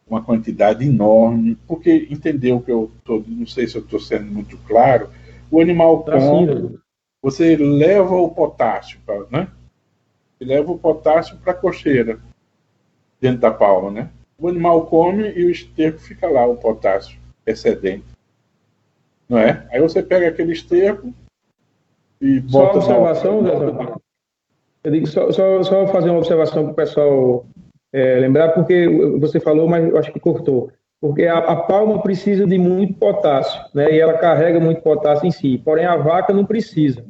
Speaker 3: uma quantidade enorme, porque entendeu que eu tô, não sei se eu estou sendo muito claro, o animal come, você leva o potássio, né? Você leva o potássio para a cocheira, dentro da palma, né? O animal come e o esterco fica lá, o potássio excedente. Não é? Aí você pega aquele esterco e bota...
Speaker 2: Só uma observação, Zé? Eu digo só fazer uma observação para o pessoal lembrar, porque você falou, mas eu acho que cortou. Porque a palma precisa de muito potássio, né? E ela carrega muito potássio em si. Porém, a vaca não precisa.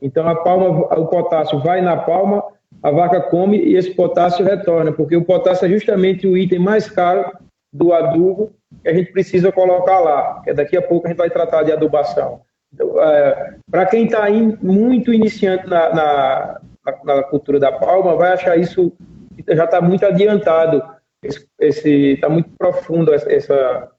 Speaker 2: Então, a palma, o potássio vai na palma, a vaca come e esse potássio retorna, porque o potássio é justamente o item mais caro do adubo que a gente precisa colocar lá. Que daqui a pouco a gente vai tratar de adubação. Então, para quem está muito iniciante na cultura da palma, vai achar isso já está muito adiantado, está muito profundo essa,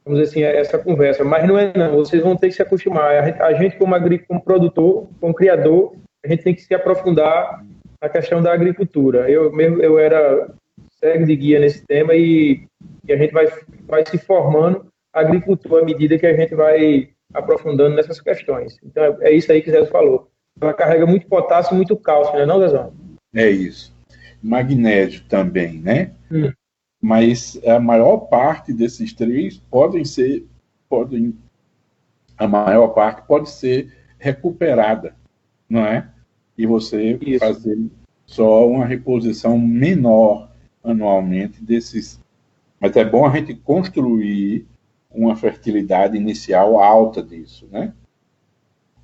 Speaker 2: vamos dizer assim, essa conversa, mas não é não, vocês vão ter que se acostumar. A gente como produtor, como criador, a gente tem que se aprofundar na questão da agricultura. Eu era cego de guia nesse tema e a gente vai se formando agricultor à medida que a gente vai aprofundando nessas questões. Então é isso aí que o Zé falou. Ela carrega muito potássio e muito cálcio, não é não, Zezão? É
Speaker 3: isso. Magnésio também, né? Mas a maior parte desses três a maior parte pode ser recuperada, não é? E você fazer só uma reposição menor anualmente desses. Mas é bom a gente construir uma fertilidade inicial alta disso, né?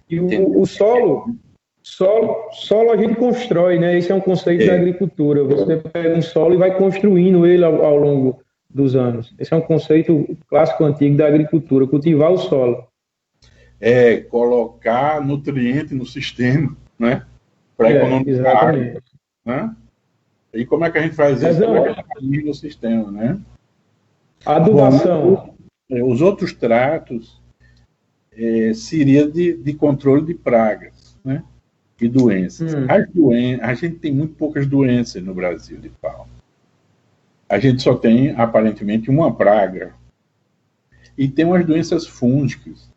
Speaker 2: E o solo a gente constrói, né? Esse é um conceito da agricultura. Você pega um solo e vai construindo ele ao longo dos anos. Esse é um conceito clássico antigo da agricultura, cultivar o solo.
Speaker 3: Colocar nutriente no sistema, né? Para economizar água, né? E como é que a gente faz isso? No sistema, né?
Speaker 2: Adubação.
Speaker 3: Os outros tratos seria de controle de pragas, né? E doenças. A gente tem muito poucas doenças no Brasil de palma. A gente só tem, aparentemente, uma praga. E tem umas doenças fúngicas,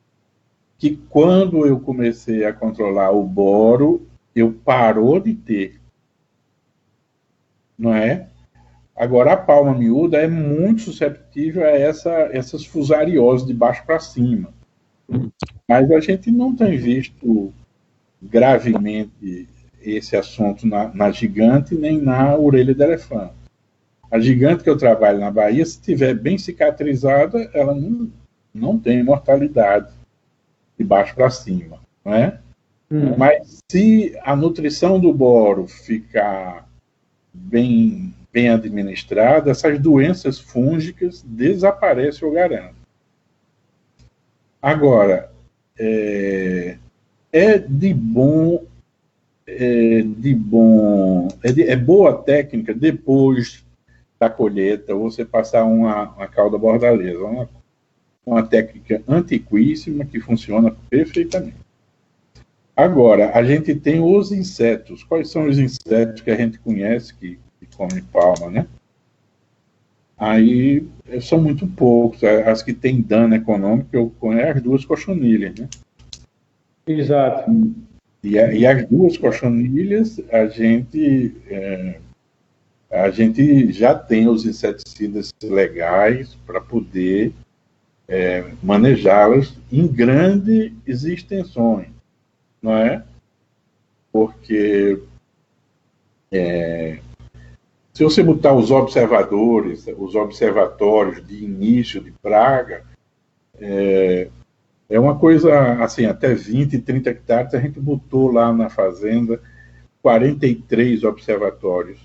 Speaker 3: que quando eu comecei a controlar o boro, eu parou de ter. Não é? Agora, a palma miúda é muito susceptível a essas fusarioses de baixo para cima. Mas a gente não tem visto gravemente esse assunto na gigante nem na orelha de elefante. A gigante que eu trabalho na Bahia, se estiver bem cicatrizada, ela não tem mortalidade de baixo para cima, não é? Mas se a nutrição do boro ficar bem administrada, essas doenças fúngicas desaparecem, eu garanto. Agora, é boa técnica depois da colheita você passar uma cauda bordaleza, uma técnica antiquíssima que funciona perfeitamente. Agora, a gente tem os insetos. Quais são os insetos que a gente conhece que comem palma, né? Aí são muito poucos. As que têm dano econômico, eu conheço as duas cochonilhas, né?
Speaker 2: Exato.
Speaker 3: E as duas cochonilhas, a gente a gente já tem os inseticidas legais para poder manejá-los em grandes extensões, não é? Porque se você botar os observatórios de início de praga, é uma coisa assim, até 20, 30 hectares, a gente botou lá na fazenda 43 observatórios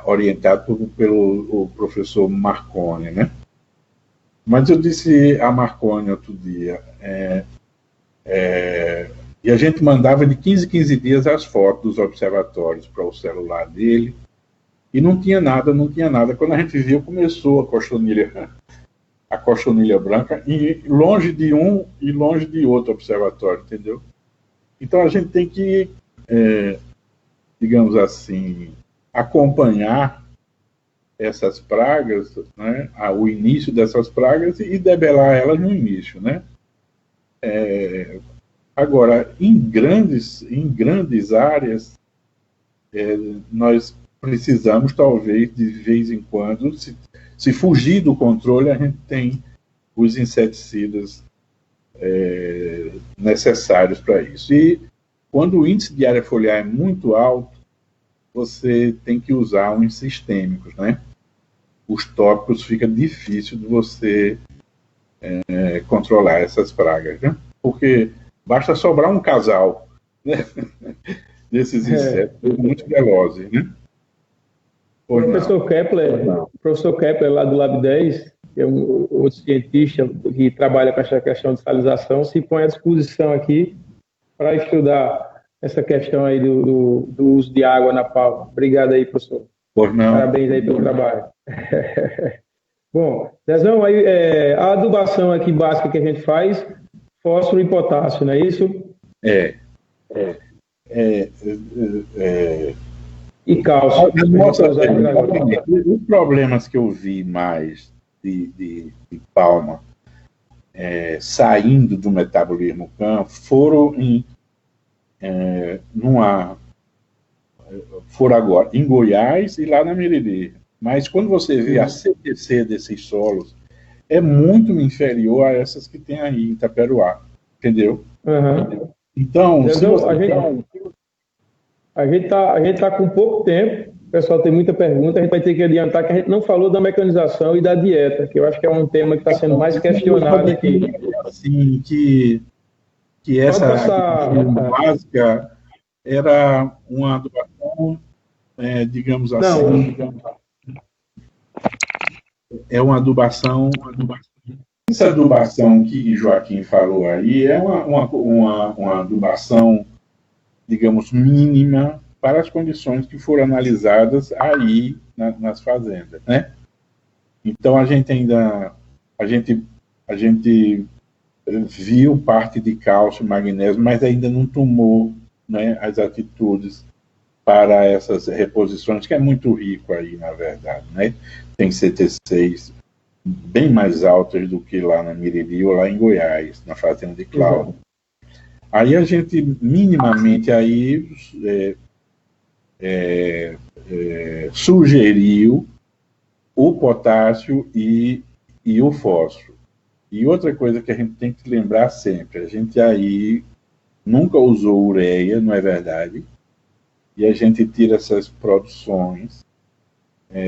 Speaker 3: orientados pelo professor Marconi, né? Mas eu disse a Marconi outro dia, e a gente mandava de 15 em 15 dias as fotos dos observatórios para o celular dele, e não tinha nada. Quando a gente viu, começou a cochonilha branca, e longe de um e longe de outro observatório, entendeu? Então a gente tem que, digamos assim, acompanhar essas pragas, né, o início dessas pragas e debelar elas no início, né? Agora, em grandes áreas, nós precisamos, talvez, de vez em quando, se fugir do controle, a gente tem os inseticidas necessários para isso. E quando o índice de área foliar é muito alto, você tem que usar uns sistêmicos, né? Os tópicos fica difícil de você controlar essas pragas, né? Porque basta sobrar um casal, né? Desses insetos muito velozes, né?
Speaker 2: O professor Kepler, lá do Lab 10, que é um outro cientista que trabalha com essa questão de salinização, se põe à disposição aqui para estudar essa questão aí do uso de água na palma. Obrigado aí, professor.
Speaker 3: Pois não.
Speaker 2: Parabéns aí pelo trabalho. Bom, Zezão, aí, a adubação aqui básica que a gente faz, fósforo e potássio, não é isso? E cálcio.
Speaker 3: Os problemas que eu vi mais de palma saindo do metabolismo CAM foram foram agora em Goiás e lá na Meriri. Mas quando você vê a CTC desses solos, é muito inferior a essas que tem aí em Itaperuá, entendeu?
Speaker 2: Uhum.
Speaker 3: Então,
Speaker 2: a gente tá com pouco tempo, o pessoal tem muita pergunta, a gente vai ter que adiantar que a gente não falou da mecanização e da dieta, que eu acho que é um tema que está sendo mais questionado aqui.
Speaker 3: Assim, que essa básica era uma adubação, digamos assim, é uma adubação. Essa adubação que Joaquim falou aí é uma adubação, digamos, mínima para as condições que foram analisadas aí nas fazendas, né? Então a gente viu parte de cálcio e magnésio, mas ainda não tomou, né, as atitudes para essas reposições, que é muito rico aí, na verdade, né? Tem CT6 bem mais altas do que lá na Miriri ou lá em Goiás, na fazenda de Cláudio. Aí a gente, minimamente, aí sugeriu o potássio e o fósforo. E outra coisa que a gente tem que lembrar sempre, a gente aí nunca usou ureia, não é verdade? E a gente tira essas produções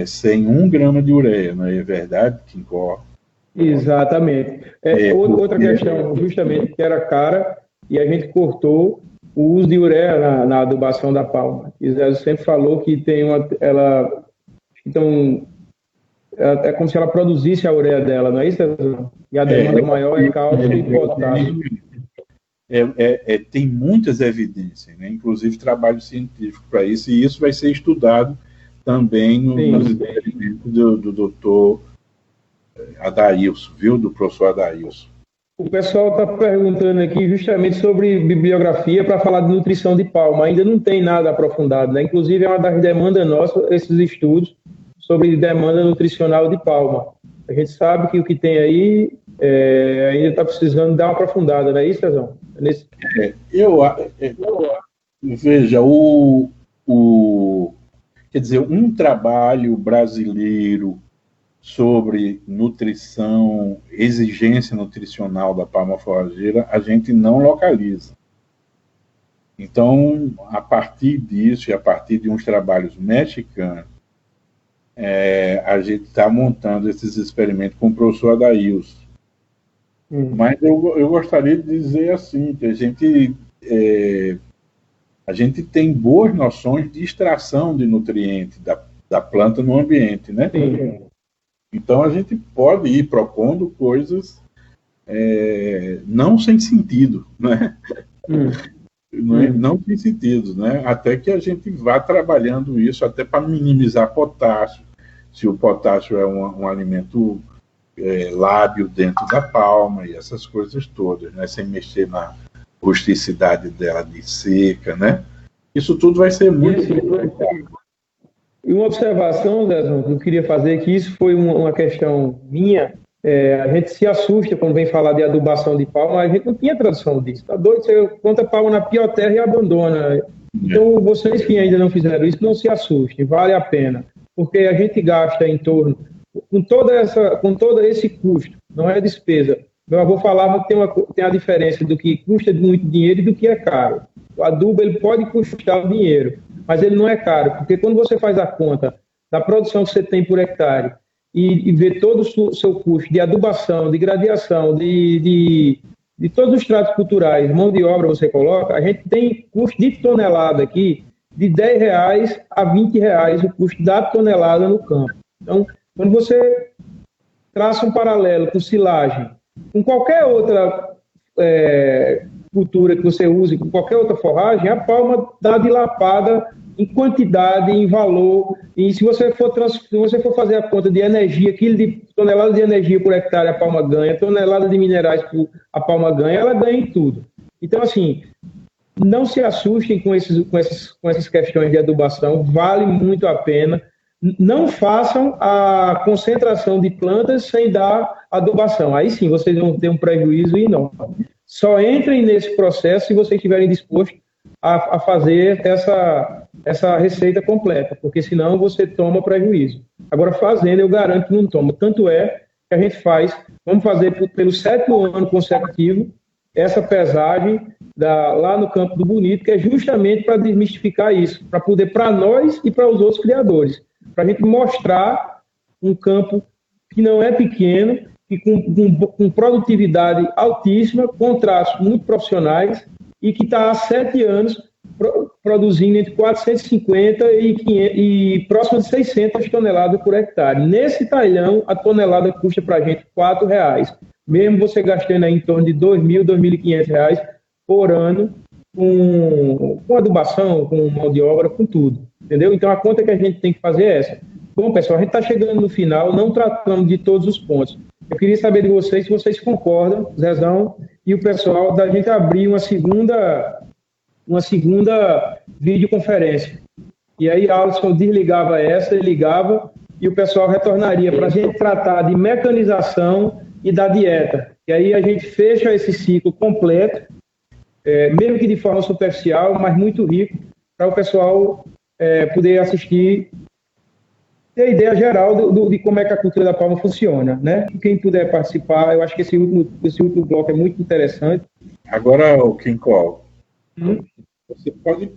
Speaker 3: sem 1 grama de ureia, não é verdade, Quincó?
Speaker 2: Exatamente. Outra questão, justamente, que era cara, e a gente cortou o uso de ureia na adubação da palma. Isésio sempre falou que tem é como se ela produzisse a ureia dela, não é isso? E a demanda maior é cálcio e potássio.
Speaker 3: Tem muitas evidências, né? Inclusive trabalho científico para isso, e isso vai ser estudado também nos experimentos do doutor Adailson, viu? Do professor Adailson.
Speaker 2: O pessoal está perguntando aqui justamente sobre bibliografia para falar de nutrição de palma. Ainda não tem nada aprofundado, né? Inclusive é uma das demandas nossas, esses estudos sobre demanda nutricional de palma. A gente sabe que o que tem aí ainda está precisando dar uma aprofundada, não é isso, Cezão?
Speaker 3: Veja, Quer dizer, um trabalho brasileiro sobre nutrição, exigência nutricional da palma forrageira, a gente não localiza. Então, a partir disso e a partir de uns trabalhos mexicanos, a gente está montando esses experimentos com o professor Adailson. Mas eu gostaria de dizer assim, que a gente tem boas noções de extração de nutrientes da planta no ambiente, né?
Speaker 2: Sim.
Speaker 3: Então a gente pode ir propondo coisas não sem sentido, né? Não sem sentido, né? Até que a gente vá trabalhando isso até para minimizar potássio, se o potássio é um alimento lábil dentro da palma e essas coisas todas, né? Sem mexer na rusticidade dela de seca, né? Isso tudo vai ser muito importante.
Speaker 2: E uma observação, Zezão, que eu queria fazer, que isso foi uma questão minha. A gente se assusta quando vem falar de adubação de palma, a gente não tinha tradução disso. Tá doido? Você planta palma na pior terra e abandona. Então, vocês que ainda não fizeram isso, não se assustem, vale a pena. Porque a gente gasta em torno, com todo esse custo, não é despesa. Meu avô falava que tem a diferença do que custa muito dinheiro e do que é caro. O adubo ele pode custar dinheiro, mas ele não é caro, porque quando você faz a conta da produção que você tem por hectare e vê todo o seu custo de adubação, de gradiação, de todos os tratos culturais, mão de obra você coloca, a gente tem custo de tonelada aqui de R$10 a R$20 o custo da tonelada no campo. Então, quando você traça um paralelo com silagem, com qualquer outra cultura que você use, com qualquer outra forragem, a palma dá dilapada em quantidade, em valor, e se você for fazer a conta de energia, tonelada de energia por hectare a palma ganha, tonelada de minerais a palma ganha, ela ganha em tudo. Então, assim, não se assustem com essas questões de adubação, vale muito a pena. Não façam a concentração de plantas sem dar adubação. Aí sim, vocês vão ter um prejuízo enorme. Só entrem nesse processo se vocês estiverem dispostos a fazer essa receita completa, porque senão você toma prejuízo. Agora, fazendo, eu garanto que não toma. Tanto é que a gente vamos fazer pelo 7º ano consecutivo, essa pesagem lá no Campo do Bonito, que é justamente para desmistificar isso, para poder, para nós e para os outros criadores, para a gente mostrar um campo que não é pequeno, e com produtividade altíssima, com traços muito profissionais, e que está há 7 anos produzindo entre 450 e próximo de 600 toneladas por hectare. Nesse talhão, a tonelada custa para a gente R$4, mesmo você gastando aí em torno de R$2.000, R$2.500 por ano, com adubação, com mão de obra, com tudo. Entendeu? Então, a conta que a gente tem que fazer é essa. Bom, pessoal, a gente está chegando no final, não tratamos de todos os pontos. Eu queria saber de vocês se vocês concordam, Zezão, e o pessoal, da gente abrir uma segunda videoconferência. E aí, Alisson desligava essa, ligava, e o pessoal retornaria para a gente tratar de mecanização e da dieta. E aí a gente fecha esse ciclo completo, mesmo que de forma superficial, mas muito rico, para o pessoal poder assistir, ter a ideia geral de como é que a cultura da palma funciona, né? Quem puder participar, eu acho que esse último bloco é muito interessante.
Speaker 3: Agora, o Quincol, você pode...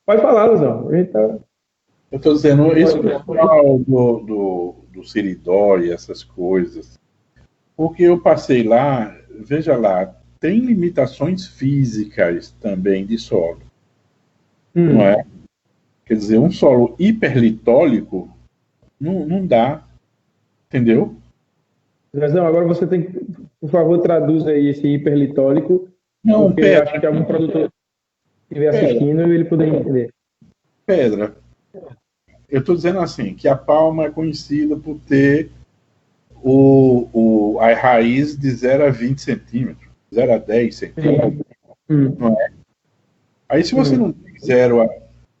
Speaker 2: Pode falar, Luzão.
Speaker 3: Eu estou dizendo, esse pessoal do Seridó e essas coisas, porque eu passei lá, veja lá, tem limitações físicas também de solo. Não é? Quer dizer, um solo hiperlitólico não dá. Entendeu?
Speaker 2: Zezão, agora você tem que, por favor, traduz aí esse hiperlitólico.
Speaker 3: Não,
Speaker 2: porque
Speaker 3: pedra.
Speaker 2: acho que algum produtor estiver assistindo e ele poderia entender.
Speaker 3: Pedra. Eu estou dizendo assim, que a palma é conhecida por ter a raiz de 0 a 20 centímetros, 0 a 10 centímetros. Não é? Aí se você não tem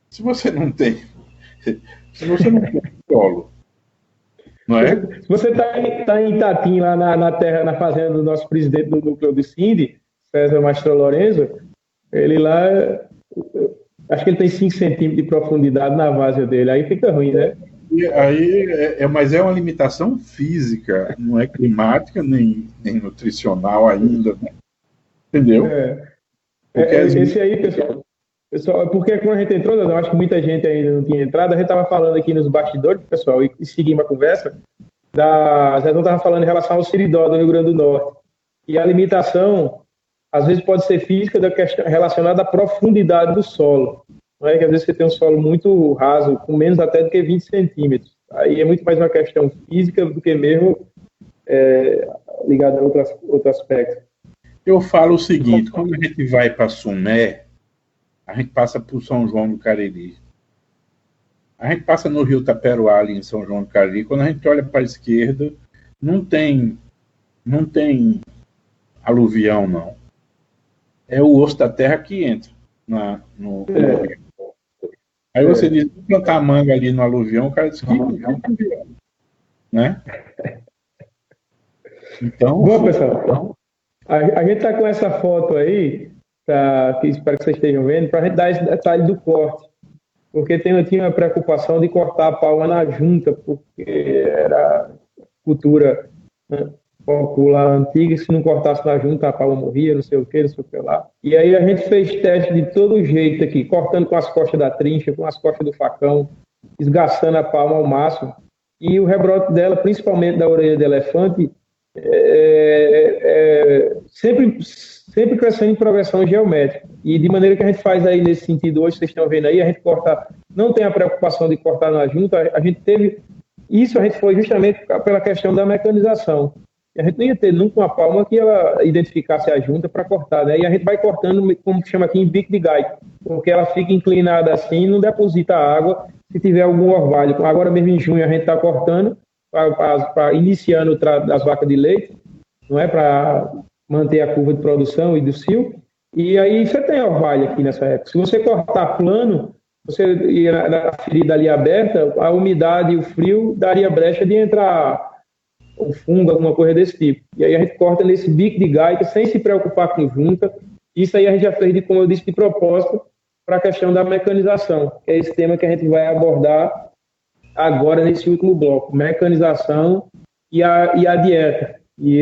Speaker 3: se você não tem solo, não é?
Speaker 2: Se você está em Itatim, lá na terra, na fazenda do nosso presidente do núcleo do Cindy, César Mastro Lorenzo, ele lá Acho que ele tem 5 centímetros de profundidade na várzea dele, aí fica ruim, né?
Speaker 3: E aí, mas é uma limitação física, não é climática nem nutricional ainda, né? Entendeu? Porque
Speaker 2: Esse aí, pessoal, porque quando a gente entrou, eu acho que muita gente ainda não tinha entrado, a gente estava falando aqui nos bastidores, pessoal, e seguimos a conversa, a gente estava falando em relação ao Siridó do Rio Grande do Norte. E a limitação, às vezes, pode ser física da questão, relacionada à profundidade do solo. Não é que às vezes você tem um solo muito raso, com menos até do que 20 centímetros. Aí é muito mais uma questão física do que mesmo ligada a outro aspecto.
Speaker 3: Eu falo o seguinte, quando a gente vai para Sumé, a gente passa por São João do Cariri. A gente passa no Rio Taperoá, ali em São João do Cariri. Quando a gente olha para a esquerda, não tem aluvião, não. É o osso da terra que entra no rio. Aí você diz, vou plantar manga ali no aluvião, o cara diz que aluvião, né? Então...
Speaker 2: Bom, pessoal, a gente está com essa foto aí, que espero que vocês estejam vendo, para a gente dar esse detalhe do corte. Porque eu tinha uma preocupação de cortar a palma na junta, porque era cultura, né, popular antiga, se não cortasse na junta, a palma morria, não sei o que lá. E aí a gente fez teste de todo jeito aqui, cortando com as costas da trincha, com as costas do facão, esgaçando a palma ao máximo. E o rebrote dela, principalmente da orelha de elefante, sempre crescendo em progressão geométrica. E de maneira que a gente faz aí nesse sentido hoje, vocês estão vendo aí, a gente corta, não tem a preocupação de cortar na junta, a gente teve, isso a gente foi justamente pela questão da mecanização. A gente não ia ter nunca uma palma que ela identificasse a junta para cortar, né? E a gente vai cortando, como chama aqui, em bico de gaita, porque ela fica inclinada assim, não deposita água se tiver algum orvalho. Agora mesmo em junho a gente está cortando, iniciando o trato das vacas de leite, não é, para manter a curva de produção e do cio, e aí você tem orvalho aqui nessa época. Se você cortar plano, você ir na ferida ali aberta, a umidade e o frio daria brecha de entrar o fungo, alguma coisa desse tipo. E aí a gente corta nesse bico de gaita, sem se preocupar com junta. Isso aí a gente já fez, como eu disse, de propósito, para a questão da mecanização, que é esse tema que a gente vai abordar agora nesse último bloco, mecanização e a dieta. E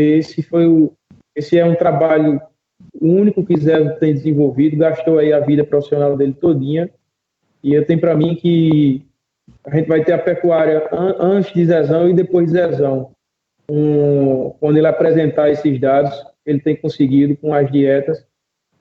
Speaker 2: esse é um trabalho único que Zé tem desenvolvido, gastou aí a vida profissional dele todinha, e eu tenho para mim que a gente vai ter a pecuária antes de Zezão e depois de Zezão. Quando ele apresentar esses dados, ele tem conseguido com as dietas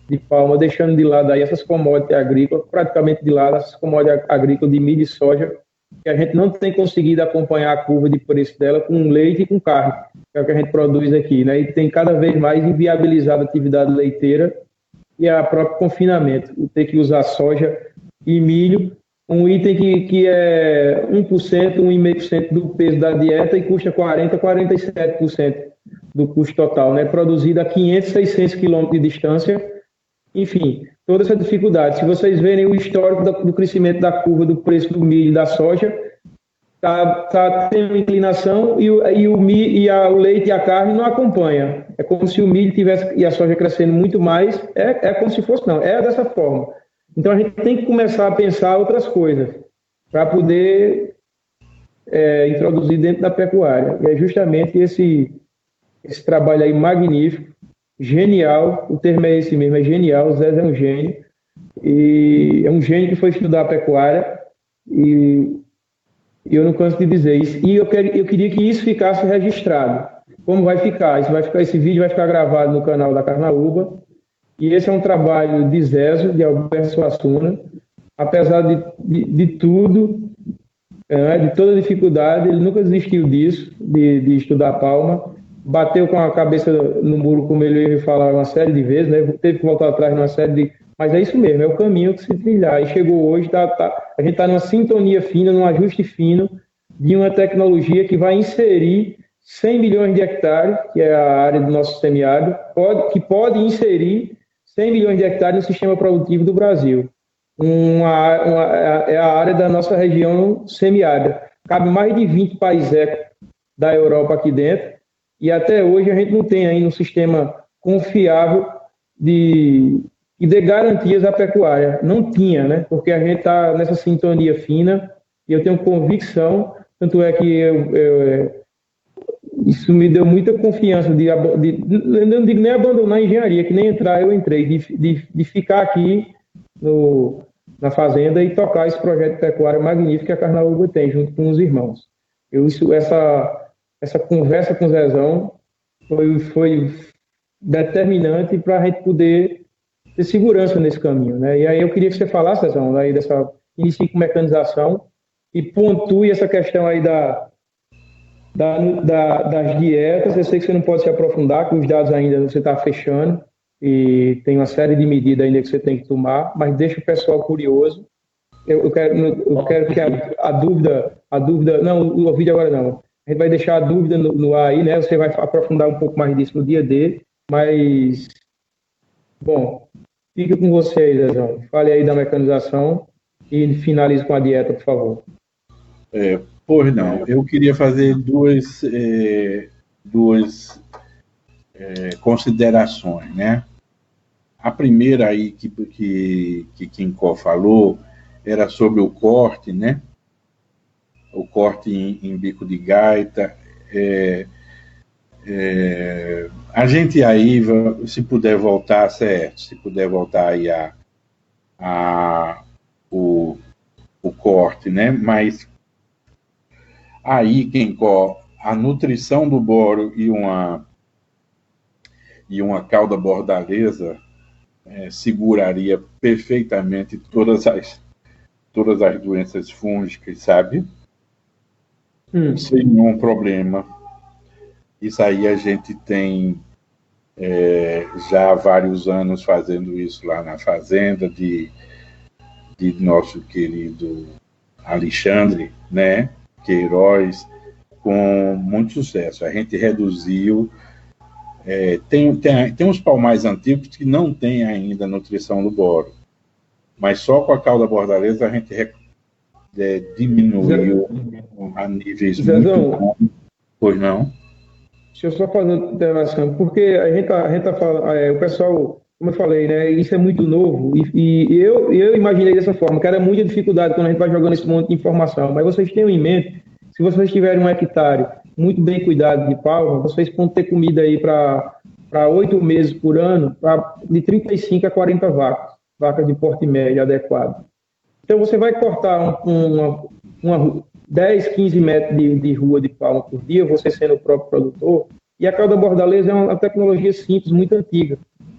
Speaker 2: de palma, deixando de lado aí essas commodities agrícolas, praticamente de lado essas commodities agrícolas de milho e soja, que a gente não tem conseguido acompanhar a curva de preço dela com leite e com carne, que é o que a gente produz aqui, né? E tem cada vez mais inviabilizado a atividade leiteira e a próprio confinamento, o ter que usar soja e milho, um item que é 1%, 1,5% do peso da dieta e custa 40%, 47% do custo total, né? Produzido a 500, 600 quilômetros de distância. Enfim, toda essa dificuldade. Se vocês verem o histórico do crescimento da curva do preço do milho e da soja, tá tendo inclinação e o leite e a carne não acompanham. É como se o milho tivesse e a soja crescendo muito mais. É como se fosse, não, é dessa forma. Então a gente tem que começar a pensar outras coisas para poder introduzir dentro da pecuária. E é justamente esse trabalho aí magnífico, genial, o termo é esse mesmo, é genial, o Zé é um gênio, e é um gênio que foi estudar a pecuária, e eu não canso de dizer isso, e eu queria que isso ficasse registrado. Como vai ficar? Esse vídeo vai ficar gravado no canal da Carnaúba, e esse é um trabalho de Zezo, de Alberto Suassuna. Apesar de tudo, de toda dificuldade, ele nunca desistiu disso, de estudar palma. Bateu com a cabeça no muro, como ele ia falar uma série de vezes, né? Teve que voltar atrás numa série de... Mas é isso mesmo, é o caminho que se trilhar. E chegou hoje, a gente está numa sintonia fina, num ajuste fino de uma tecnologia que vai inserir 100 milhões de hectares, que é a área do nosso semiárido, que pode inserir 100 milhões de hectares no sistema produtivo do Brasil. É a área da nossa região semiárida. Cabe mais de 20 países da Europa aqui dentro, e até hoje a gente não tem ainda um sistema confiável que e dê garantias à pecuária. Não tinha, né? Porque a gente está nessa sintonia fina e eu tenho convicção, tanto é que isso me deu muita confiança eu não digo nem abandonar a engenharia, que nem entrar, eu entrei, de ficar aqui na fazenda e tocar esse projeto de pecuária magnífico que a Carnaúba tem, junto com os irmãos. Essa conversa com o Zezão foi determinante para a gente poder ter segurança nesse caminho, né? E aí eu queria que você falasse, Zezão, aí inicie com mecanização e pontue essa questão aí das dietas. Eu sei que você não pode se aprofundar, que os dados ainda você está fechando e tem uma série de medidas ainda que você tem que tomar, mas deixa o pessoal curioso. Eu quero que a dúvida, não, o vídeo agora não. A gente vai deixar a dúvida no ar aí, né? Você vai aprofundar um pouco mais disso no dia D, mas, bom, fica com você aí, Zezão. Fale aí da mecanização e finalize com a dieta, por favor.
Speaker 3: Pois não, eu queria fazer duas considerações, né? A primeira aí que Quincó falou era sobre o corte, né? O corte em bico de gaita. A gente aí, se puder voltar, certo, se puder voltar aí o corte, né? Mas aí, Quincó, a nutrição do boro e uma cauda bordaleza seguraria perfeitamente todas as doenças fúngicas, sabe? Sem nenhum problema. Isso aí a gente tem já há vários anos fazendo isso lá na fazenda de nosso querido Alexandre, né? Queiroz, com muito sucesso. A gente reduziu. Tem uns palmais antigos que não tem ainda nutrição do boro, mas só com a cauda bordaleza a gente diminuiu a níveis muito bons. Pois não?
Speaker 2: Deixa eu só fazer uma intervenção, porque a gente tá falando, o pessoal, como eu falei, né, isso é muito novo, e eu imaginei dessa forma, que era muita dificuldade quando a gente vai jogando esse monte de informação, mas vocês tenham em mente, se vocês tiverem um hectare muito bem cuidado de palma, vocês vão ter comida aí para 8 meses por ano, de 35 a 40 vacas de porte médio adequado. Então você vai cortar uma 10, 15 metros de rua de palma por dia, você sendo o próprio produtor, e a cauda bordaleza é uma tecnologia simples, muito antiga.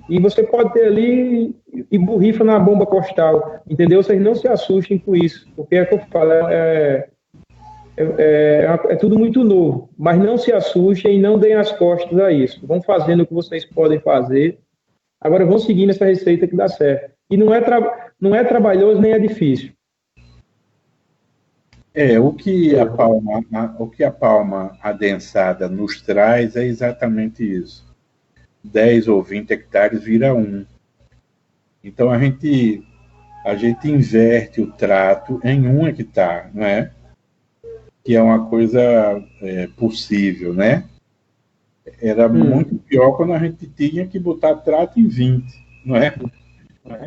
Speaker 2: E você pode ter ali e borrifa na bomba costal, entendeu? Vocês não se assustem com isso, porque é o que eu falo, é tudo muito novo, mas não se assustem e não deem as costas a isso. Vão fazendo o que vocês podem fazer, agora vão seguindo essa receita que dá certo. E não é trabalhoso nem é difícil.
Speaker 3: O que a palma adensada nos traz é exatamente isso. 10 ou 20 hectares vira 1. Então a gente inverte o trato em 1 hectare, não é? Que é uma coisa possível, né? Era muito pior quando a gente tinha que botar trato em 20, não é?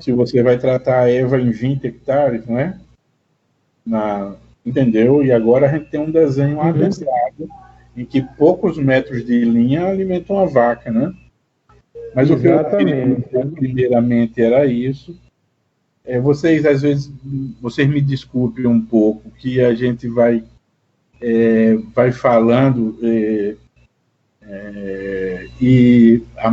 Speaker 3: Se você vai tratar a erva em 20 hectares, não é? Entendeu? E agora a gente tem um desenho adensado em que poucos metros de linha alimentam a vaca, né? Mas o que eu queria primeiramente era isso. Vocês, às vezes, me desculpem um pouco, que a gente vai falando e a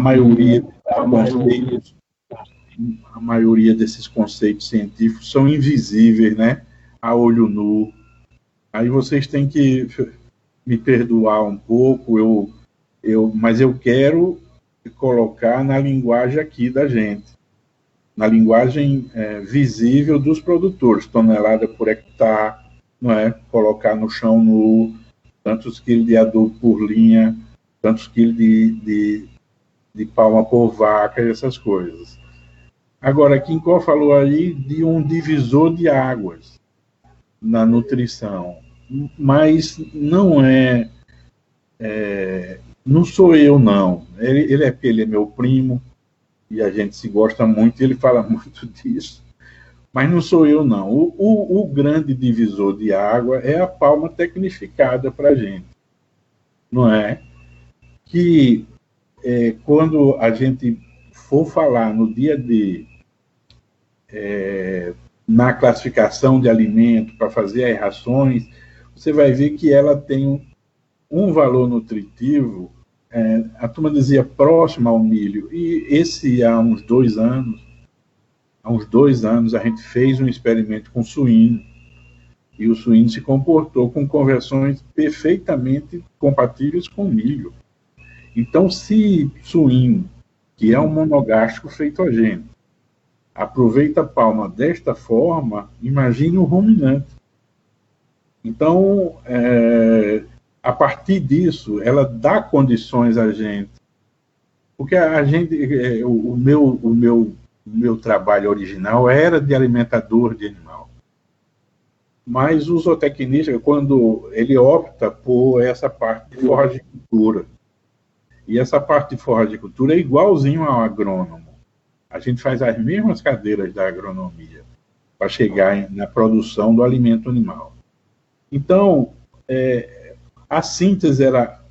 Speaker 3: maioria desses conceitos científicos são invisíveis, né? A olho nu. Aí vocês têm que me perdoar um pouco, mas eu quero colocar na linguagem aqui da gente, na linguagem visível dos produtores, tonelada por hectare, não é? Colocar no chão nu, tantos quilos de adubo por linha, tantos quilos de palma por vaca, essas coisas. Agora, Quincó falou aí de um divisor de águas na nutrição, mas não não sou eu, não. Ele é meu primo, e a gente se gosta muito, e ele fala muito disso. Mas não sou eu, não. O grande divisor de água é a palma tecnificada para a gente, não é? Que quando a gente for falar no dia de na classificação de alimento para fazer as rações, você vai ver que ela tem um valor nutritivo, a turma dizia próximo ao milho, e há uns 2 anos, a gente fez um experimento com suíno, e o suíno se comportou com conversões perfeitamente compatíveis com milho. Então, se suíno, que é um monogástrico feito a gente, aproveita a palma desta forma, imagine o ruminante. Então, a partir disso, ela dá condições a gente. Porque a gente, o meu trabalho original era de alimentador de animal. Mas o zootecnista, quando ele opta por essa parte de forragicultura, e essa parte de forragicultura é igualzinho ao agrônomo. A gente faz as mesmas cadeiras da agronomia para chegar na produção do alimento animal. Então, a síntese era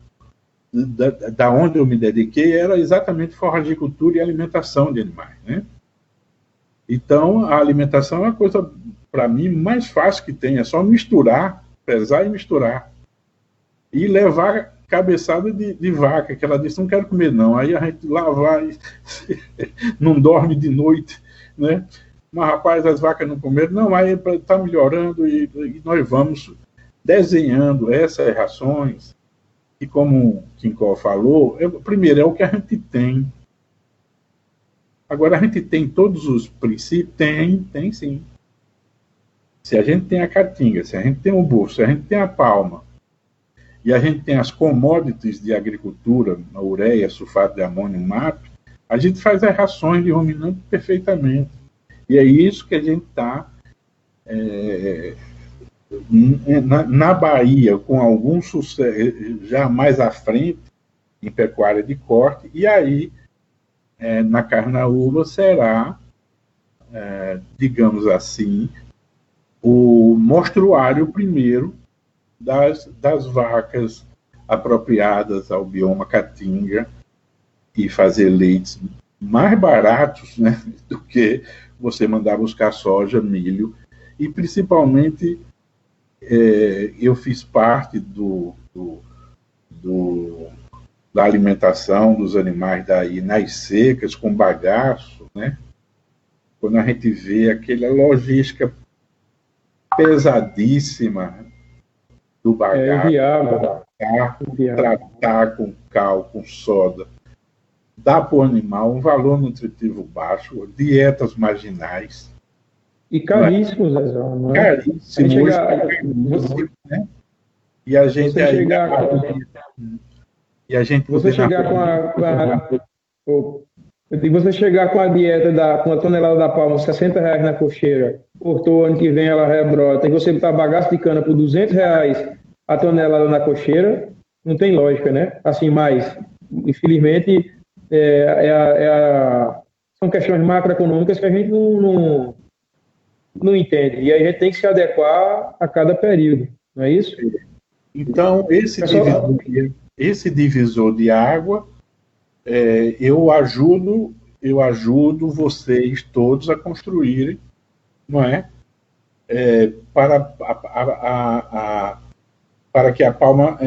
Speaker 3: da onde eu me dediquei era exatamente forragicultura e alimentação de animais, né? Então, a alimentação é a coisa, para mim, mais fácil que tem. É só misturar, pesar e misturar. E levar cabeçada de vaca, que ela disse, não quero comer não. Aí a gente lá vai, não dorme de noite, né? Mas, rapaz, as vacas não comeram. Não, aí está melhorando e nós vamos desenhando essas rações. E como o Quincó falou, primeiro, é o que a gente tem. Agora, a gente tem todos os princípios? Tem sim. Se a gente tem a caatinga, se a gente tem o bufo, se a gente tem a palma, e a gente tem as commodities de agricultura, a ureia, sulfato de amônio, MAP, a gente faz as rações de ruminante perfeitamente. E é isso que a gente está na Bahia, com algum sucesso, já mais à frente, em pecuária de corte, e aí, na Carnaúba, será, digamos assim, o mostruário primeiro das vacas apropriadas ao bioma caatinga e fazer leites mais baratos, né, do que você mandar buscar soja, milho, e principalmente eu fiz parte da alimentação dos animais daí nas secas, com bagaço, né? Quando a gente vê aquela logística pesadíssima do bagaço, tratar com cal, com soda, dá para o animal um valor nutritivo baixo, dietas marginais.
Speaker 2: E caríssimos, Zezão, não
Speaker 3: é? Caríssimos. Né? E a gente
Speaker 2: você chegar com a dieta com a tonelada da palma, R$60 na cocheira, cortou, ano que vem ela rebrota, e você botar bagaço de cana por R$200 a tonelada na cocheira, não tem lógica, né? Assim, mas, infelizmente, são questões macroeconômicas que a gente não entende. E aí a gente tem que se adequar a cada período, não é isso?
Speaker 3: Então, esse divisor de água, eu ajudo vocês todos a construírem, não é? Para que a palma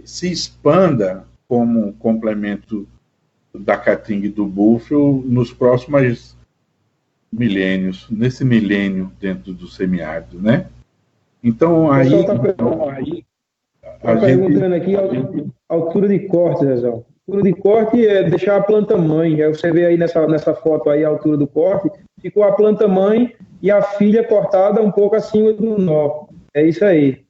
Speaker 3: se expanda como complemento da caatinga e do búfalo nos próximos milênios, nesse milênio dentro do semiárido, né? Então, aí...
Speaker 2: Está perguntando aqui a altura de corte, Zezão. A altura de corte é deixar a planta mãe. Aí você vê aí nessa foto aí a altura do corte, ficou a planta mãe e a filha cortada um pouco acima do nó. É isso aí.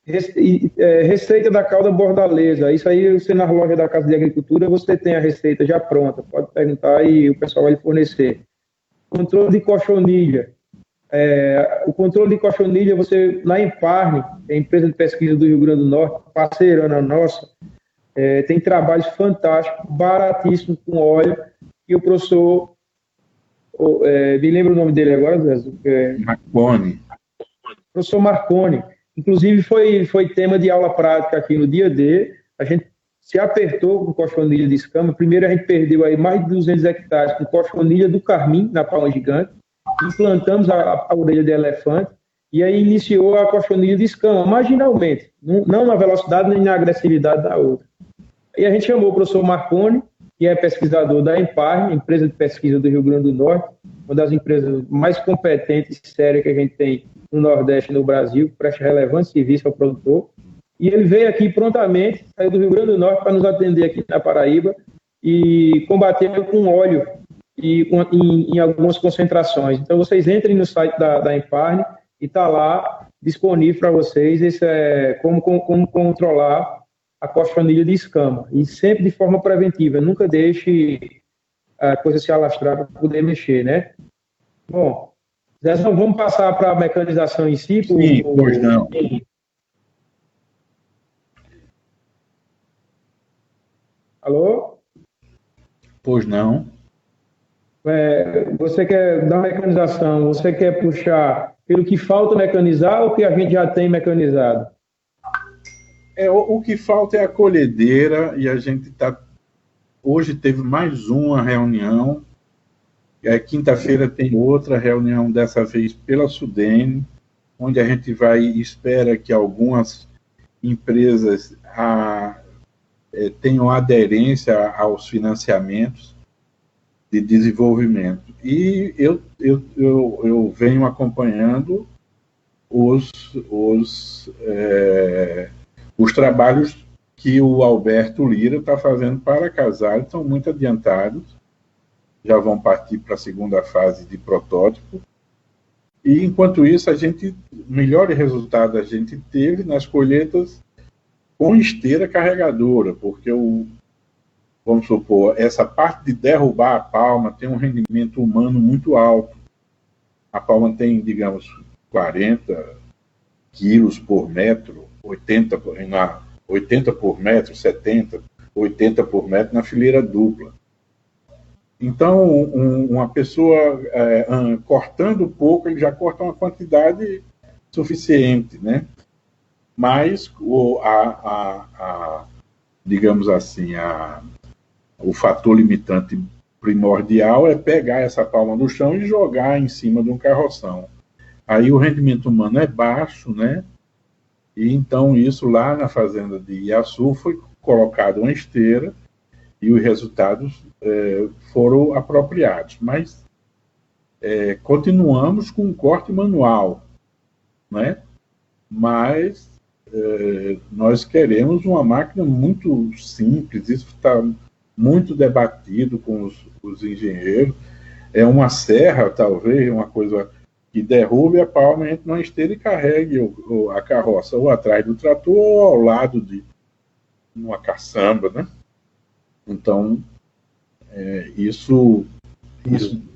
Speaker 2: Receita da cauda bordaleza. Isso aí, você na loja da Casa de Agricultura, você tem a receita já pronta. Pode perguntar e o pessoal vai lhe fornecer. Controle de cochonilha. O controle de cochonilha, você, na Emparne, a empresa de pesquisa do Rio Grande do Norte, parceirana nossa, tem trabalhos fantásticos, baratíssimos, com óleo, que o professor Me lembro o nome dele agora, Zé?
Speaker 3: Marconi.
Speaker 2: Professor Marconi. Inclusive, foi tema de aula prática aqui no dia D. A gente se apertou com cochonilha de escama. Primeiro, a gente perdeu aí mais de 200 hectares com cochonilha do carmim, na palma gigante. Implantamos a orelha de elefante. E aí iniciou a cochonilha de escama, marginalmente. Não na velocidade nem na agressividade da outra. E a gente chamou o professor Marconi, que é pesquisador da Emparme, empresa de pesquisa do Rio Grande do Norte, uma das empresas mais competentes e sérias que a gente tem no Nordeste e no Brasil, que presta relevante serviço ao produtor. E ele veio aqui prontamente, saiu do Rio Grande do Norte para nos atender aqui na Paraíba e combater com óleo e em algumas concentrações. Então, vocês entrem no site da Emparme e está lá disponível para vocês como controlar a cochonilha de escama. E sempre de forma preventiva. Nunca deixe a coisa se alastrar para poder mexer, né? Bom, Zé, vamos passar para a mecanização em si?
Speaker 3: Sim, pois não.
Speaker 2: Alô?
Speaker 3: Pois não.
Speaker 2: Você quer dar mecanização, você quer puxar pelo que falta mecanizar ou que a gente já tem mecanizado?
Speaker 3: O que falta é a colhedeira e a gente está... Hoje teve mais uma reunião, e quinta-feira tem outra reunião, dessa vez pela Sudene, onde a gente espera que algumas empresas tenham aderência aos financiamentos de desenvolvimento. E eu venho acompanhando os trabalhos que o Alberto Lira está fazendo para casar, estão muito adiantados, já vão partir para a segunda fase de protótipo. E, enquanto isso, melhor resultado a gente teve nas colheitas com esteira carregadora, porque, vamos supor, essa parte de derrubar a palma tem um rendimento humano muito alto. A palma tem, digamos, 40 quilos por metro, 80 por metro, 70, 80 por metro na fileira dupla. Então, uma pessoa cortando pouco, ele já corta uma quantidade suficiente, né? Mas, digamos assim, o fator limitante primordial é pegar essa palma do chão e jogar em cima de um carroção. Aí o rendimento humano é baixo, né? E então isso lá na fazenda de Iaçu foi colocado uma esteira e os resultados foram apropriados. Mas continuamos com um corte manual, né? Mas nós queremos uma máquina muito simples, isso está muito debatido com os engenheiros. É uma serra, talvez, uma coisa que derrube a palma, entre numa esteira e carregue a carroça ou atrás do trator ou ao lado de uma caçamba, né? Então, isso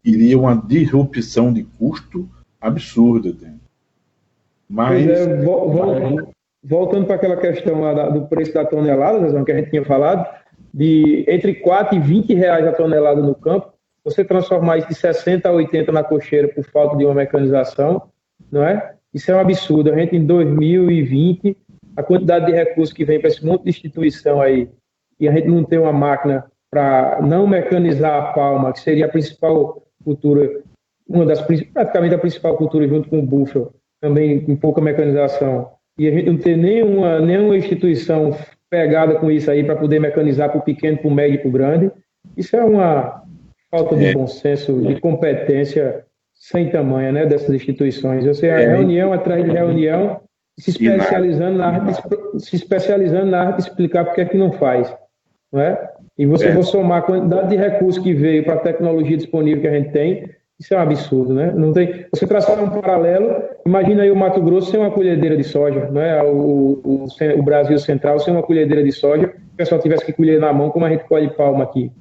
Speaker 3: iria uma disrupção de custo absurda. Mas...
Speaker 2: voltando para aquela questão lá do preço da tonelada, que a gente tinha falado, de entre 4 e 20 reais a tonelada no campo, você transformar isso de 60 a 80 na cocheira por falta de uma mecanização, não é? Isso é um absurdo. A gente, em 2020, a quantidade de recursos que vem para esse monte de instituição aí, e a gente não tem uma máquina para não mecanizar a palma, que seria a principal cultura, praticamente a principal cultura junto com o búfalo, também com pouca mecanização, e a gente não tem nenhuma instituição pegada com isso aí para poder mecanizar para o pequeno, para o médio e para o grande, isso é uma falta de bom senso, de competência sem tamanho, né, dessas instituições. Você reunião atrás de reunião, se especializando na arte de explicar porque é que não faz, não é? E você for somar a quantidade de recursos que veio para a tecnologia disponível que a gente tem, isso é um absurdo, né? Não tem. Você traçar um paralelo, imagina aí o Mato Grosso sem uma colhedeira de soja, não é? O Brasil Central sem uma colhedeira de soja, o pessoal tivesse que colher na mão como a gente colhe palma aqui.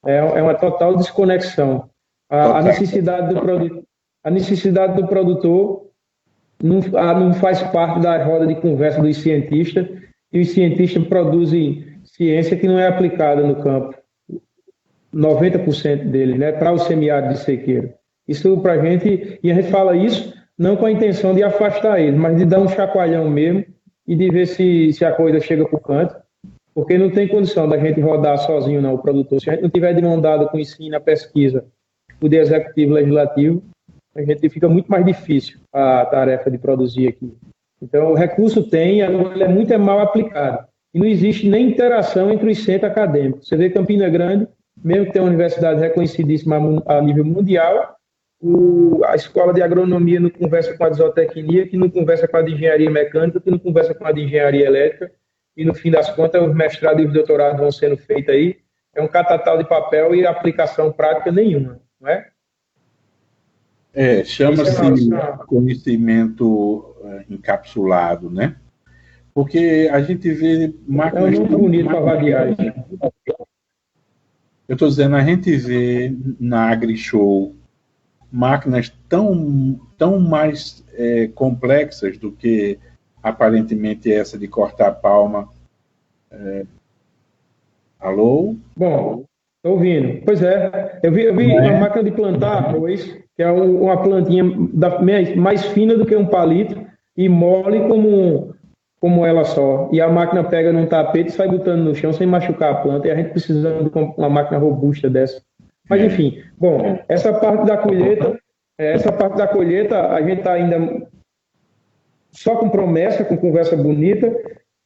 Speaker 2: É uma total desconexão. A necessidade do produtor não faz parte da roda de conversa dos cientistas, e os cientistas produzem ciência que não é aplicada no campo. 90% dele, né, para o semiárido de sequeiro. Isso para a gente, e a gente fala isso não com a intenção de afastar ele, mas de dar um chacoalhão mesmo e de ver se a coisa chega para o canto, porque não tem condição da gente rodar sozinho, não, o produtor. Se a gente não tiver de mão dada com o ensino, a pesquisa, o poder executivo, legislativo, a gente fica muito mais difícil a tarefa de produzir aqui. Então, o recurso tem, ele é muito mal aplicado. E não existe nem interação entre os centros acadêmicos. Você vê Campina Grande, mesmo que tenha uma universidade reconhecidíssima a nível mundial, a escola de agronomia não conversa com a de zootecnia, que não conversa com a de engenharia mecânica, que não conversa com a de engenharia elétrica, e no fim das contas os mestrados e os doutorados vão sendo feitos aí, é um catatal de papel e aplicação prática nenhuma, não é?
Speaker 3: Chama-se conhecimento encapsulado, né? Porque a gente vê máquinas...
Speaker 2: É um nome bonito para variar.
Speaker 3: Eu estou dizendo, a gente vê na AgriShow máquinas tão mais complexas do que aparentemente essa de cortar palma. Alô?
Speaker 2: Bom, estou ouvindo. Pois é, eu vi uma máquina de plantar arroz, que é uma plantinha mais fina do que um palito e mole como ela só. E a máquina pega num tapete e sai botando no chão sem machucar a planta, e a gente precisando de uma máquina robusta dessa. Mas, enfim, bom, essa parte da colheita, a gente está ainda só com promessa, com conversa bonita,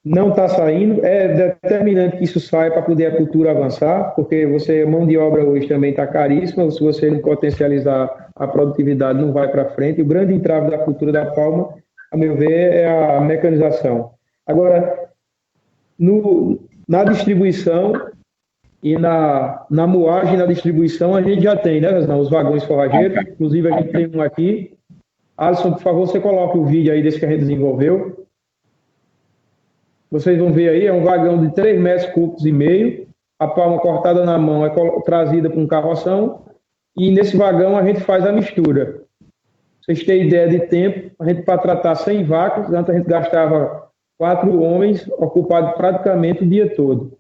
Speaker 2: não está saindo. É determinante que isso saia para poder a cultura avançar, porque a mão de obra hoje também está caríssima, se você não potencializar a produtividade, não vai para frente. O grande entrave da cultura da palma, a meu ver, é a mecanização. Agora, na distribuição e na moagem, na distribuição, a gente já tem, né, os vagões forrageiros, inclusive a gente tem um aqui. Alisson, por favor, você coloca o vídeo aí desse que a gente desenvolveu. Vocês vão ver aí, é um vagão de 3,5 metros cúbicos, a palma cortada na mão é trazida para um carroção, e nesse vagão a gente faz a mistura. Vocês têm ideia de tempo, a gente, para tratar 100 vacas, antes a gente gastava 4 homens ocupados praticamente o dia todo.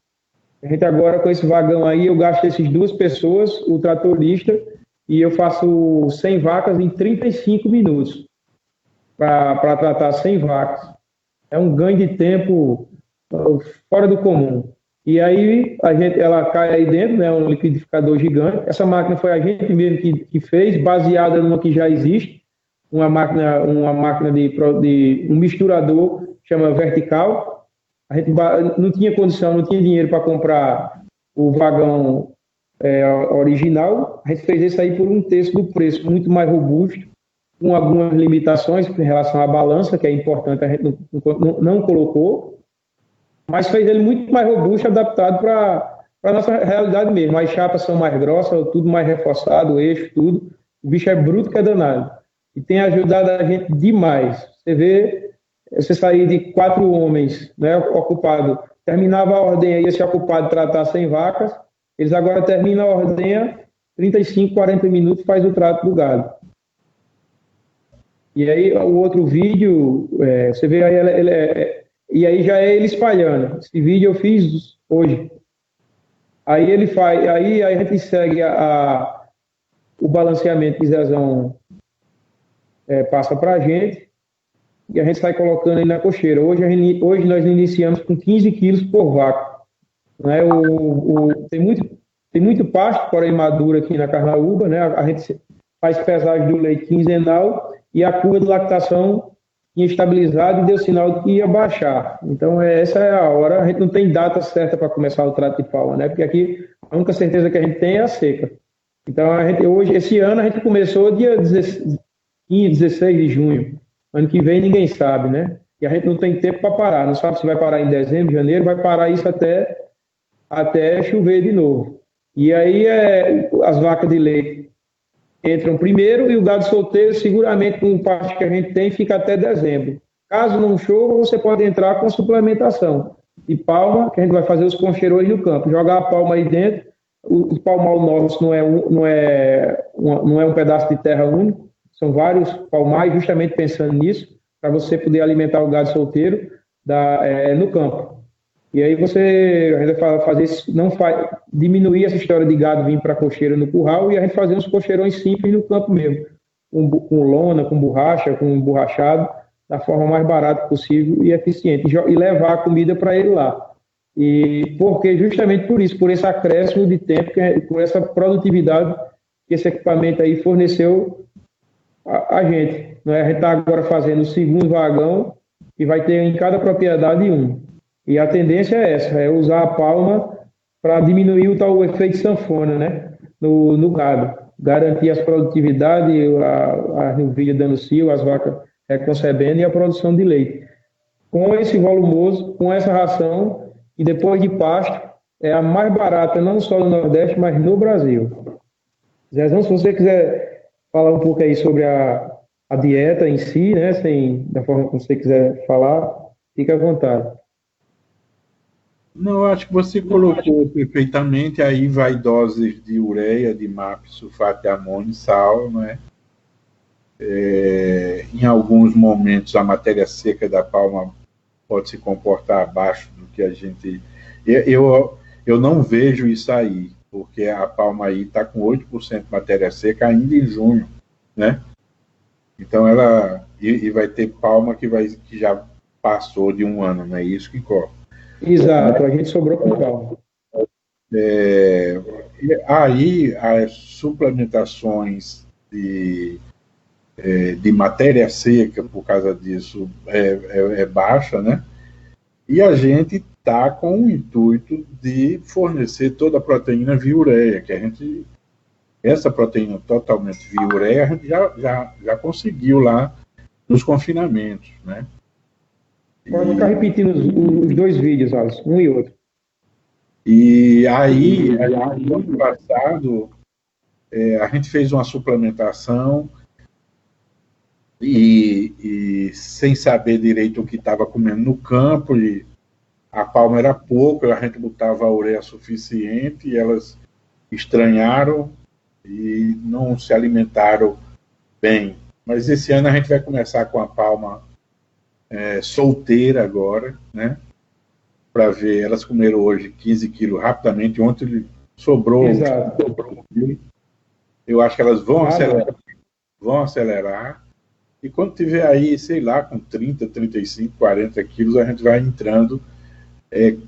Speaker 2: A gente agora, com esse vagão aí, eu gasto essas 2 pessoas, o tratorista, e eu faço 100 vacas em 35 minutos para tratar 100 vacas. É um ganho de tempo fora do comum. E aí ela cai aí dentro, né, um liquidificador gigante. Essa máquina foi a gente mesmo que fez, baseada numa que já existe, uma máquina de um misturador, chama Vertical. A gente não tinha condição, não tinha dinheiro para comprar o vagão original. A gente fez esse aí por 1/3 do preço, muito mais robusto, com algumas limitações em relação à balança, que é importante, a gente não colocou, mas fez ele muito mais robusto, adaptado para a nossa realidade mesmo. As chapas são mais grossas, tudo mais reforçado, o eixo, tudo. O bicho é bruto que é danado. E tem ajudado a gente demais. Você vê, você sair de 4 homens, né, ocupado, terminava a ordenha, ia se ocupado de tratar 100 vacas, eles agora terminam a ordenha, 35, 40 minutos, faz o trato do gado. E aí o outro vídeo, você vê aí, e aí já é ele espalhando. Esse vídeo eu fiz hoje. Aí ele faz, aí a gente segue o balanceamento que Zezão passa para a gente, e a gente sai colocando ele na cocheira. Hoje nós iniciamos com 15 quilos por vaca. Né? Tem muito pasto, porém maduro aqui na Carnaúba, né? A gente faz pesagem do leite quinzenal e a curva de lactação tinha estabilizado e deu sinal de que ia baixar. Então, essa é a hora. A gente não tem data certa para começar o trato de palma, né? Porque aqui a única certeza que a gente tem é a seca. Então, esse ano, a gente começou dia 15, 16 de junho. Ano que vem, ninguém sabe, né? E a gente não tem tempo para parar. Não sabe se vai parar em dezembro, janeiro, vai parar isso até chover de novo. E aí, as vacas de leite entram primeiro e o gado solteiro, seguramente, com o pasto que a gente tem, fica até dezembro. Caso não chova, você pode entrar com suplementação de palma, que a gente vai fazer os concheirões no campo. Jogar a palma aí dentro. O palmal nosso não é um pedaço de terra único, são vários palmais, justamente pensando nisso, para você poder alimentar o gado solteiro no campo. E aí você a gente vai fazer isso, não faz, diminuir essa história de gado vir para a cocheira no curral e a gente fazer uns cocheirões simples no campo mesmo, com lona, com borracha, com borrachado, da forma mais barata possível e eficiente, e levar a comida para ele lá. E porque justamente por isso, por esse acréscimo de tempo, por essa produtividade que esse equipamento aí forneceu a gente. Né? A gente está agora fazendo o segundo vagão e vai ter em cada propriedade um. E a tendência é essa, é usar a palma para diminuir o tal efeito sanfona, né? No gado. Garantir as produtividades, a novilha dando cio, as vacas reconcebendo e a produção de leite. Com esse volumoso, com essa ração, e depois de pasto, é a mais barata, não só no Nordeste, mas no Brasil. Zezão, se você quiser falar um pouco aí sobre a dieta em si, né? Da forma como você quiser falar, fique à vontade.
Speaker 3: Não, acho que você colocou perfeitamente, aí vai doses de ureia, de MAP, sulfato de amônio, sal, né? Em alguns momentos a matéria seca da palma pode se comportar abaixo do que a gente... Eu não vejo isso aí, porque a palma aí está com 8% de matéria seca ainda em junho, né? Então ela... E vai ter palma que já passou de um ano, não é isso que corre.
Speaker 2: Exato, a gente sobrou com calma.
Speaker 3: Aí as suplementações de matéria seca, por causa disso, é baixa, né? E a gente está com o intuito de fornecer toda a proteína via ureia, que essa proteína totalmente via ureia, a gente já conseguiu lá nos confinamentos, né?
Speaker 2: Pode ficar repetindo os dois vídeos, Alisson, um e outro.
Speaker 3: E aí, no ano passado, a gente fez uma suplementação e sem saber direito o que estava comendo no campo, e a palma era pouco, a gente botava a ureia suficiente e elas estranharam e não se alimentaram bem. Mas esse ano a gente vai começar com a palma solteira agora, né? Para ver, elas comeram hoje 15 quilos rapidamente, ontem sobrou 1 quilo. Eu acho que elas vão acelerar, e quando tiver aí, sei lá, com 30, 35, 40 quilos, a gente vai entrando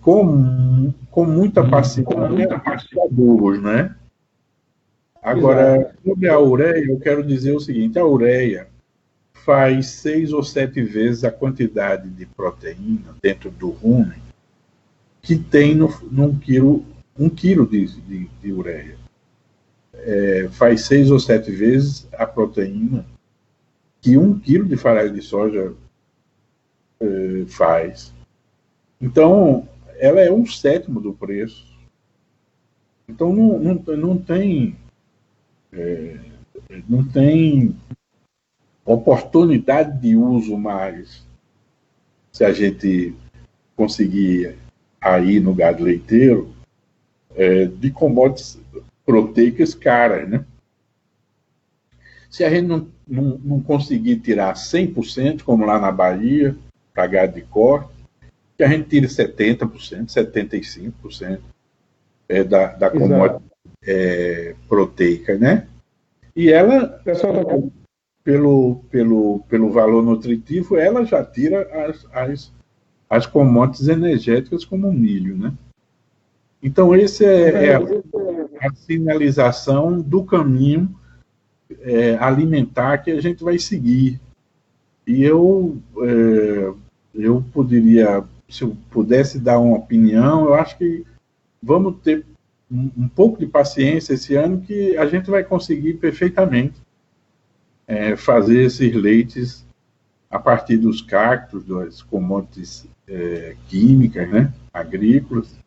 Speaker 3: com muita paciência para burros, né? Agora, sobre a ureia, eu quero dizer o seguinte: a ureia faz 6 ou 7 vezes a quantidade de proteína dentro do rumen que tem num quilo, 1 quilo de ureia. Faz 6 ou 7 vezes a proteína que 1 quilo de farelo de soja faz. Então, ela é 1/7 do preço. Então, não tem oportunidade de uso mais, se a gente conseguir aí no gado leiteiro, de commodities proteicas caras, né? Se a gente não conseguir tirar 100%, como lá na Bahia, para gado de corte, que a gente tire 70%, 75% da commodity proteica, né? E ela, pelo valor nutritivo, ela já tira as commodities energéticas como o milho, né? Então, esse é a sinalização do caminho alimentar que a gente vai seguir. E eu poderia, se eu pudesse dar uma opinião, eu acho que vamos ter um pouco de paciência esse ano, que a gente vai conseguir perfeitamente fazer esses leites a partir dos cactos, das commodities químicas, né, agrícolas,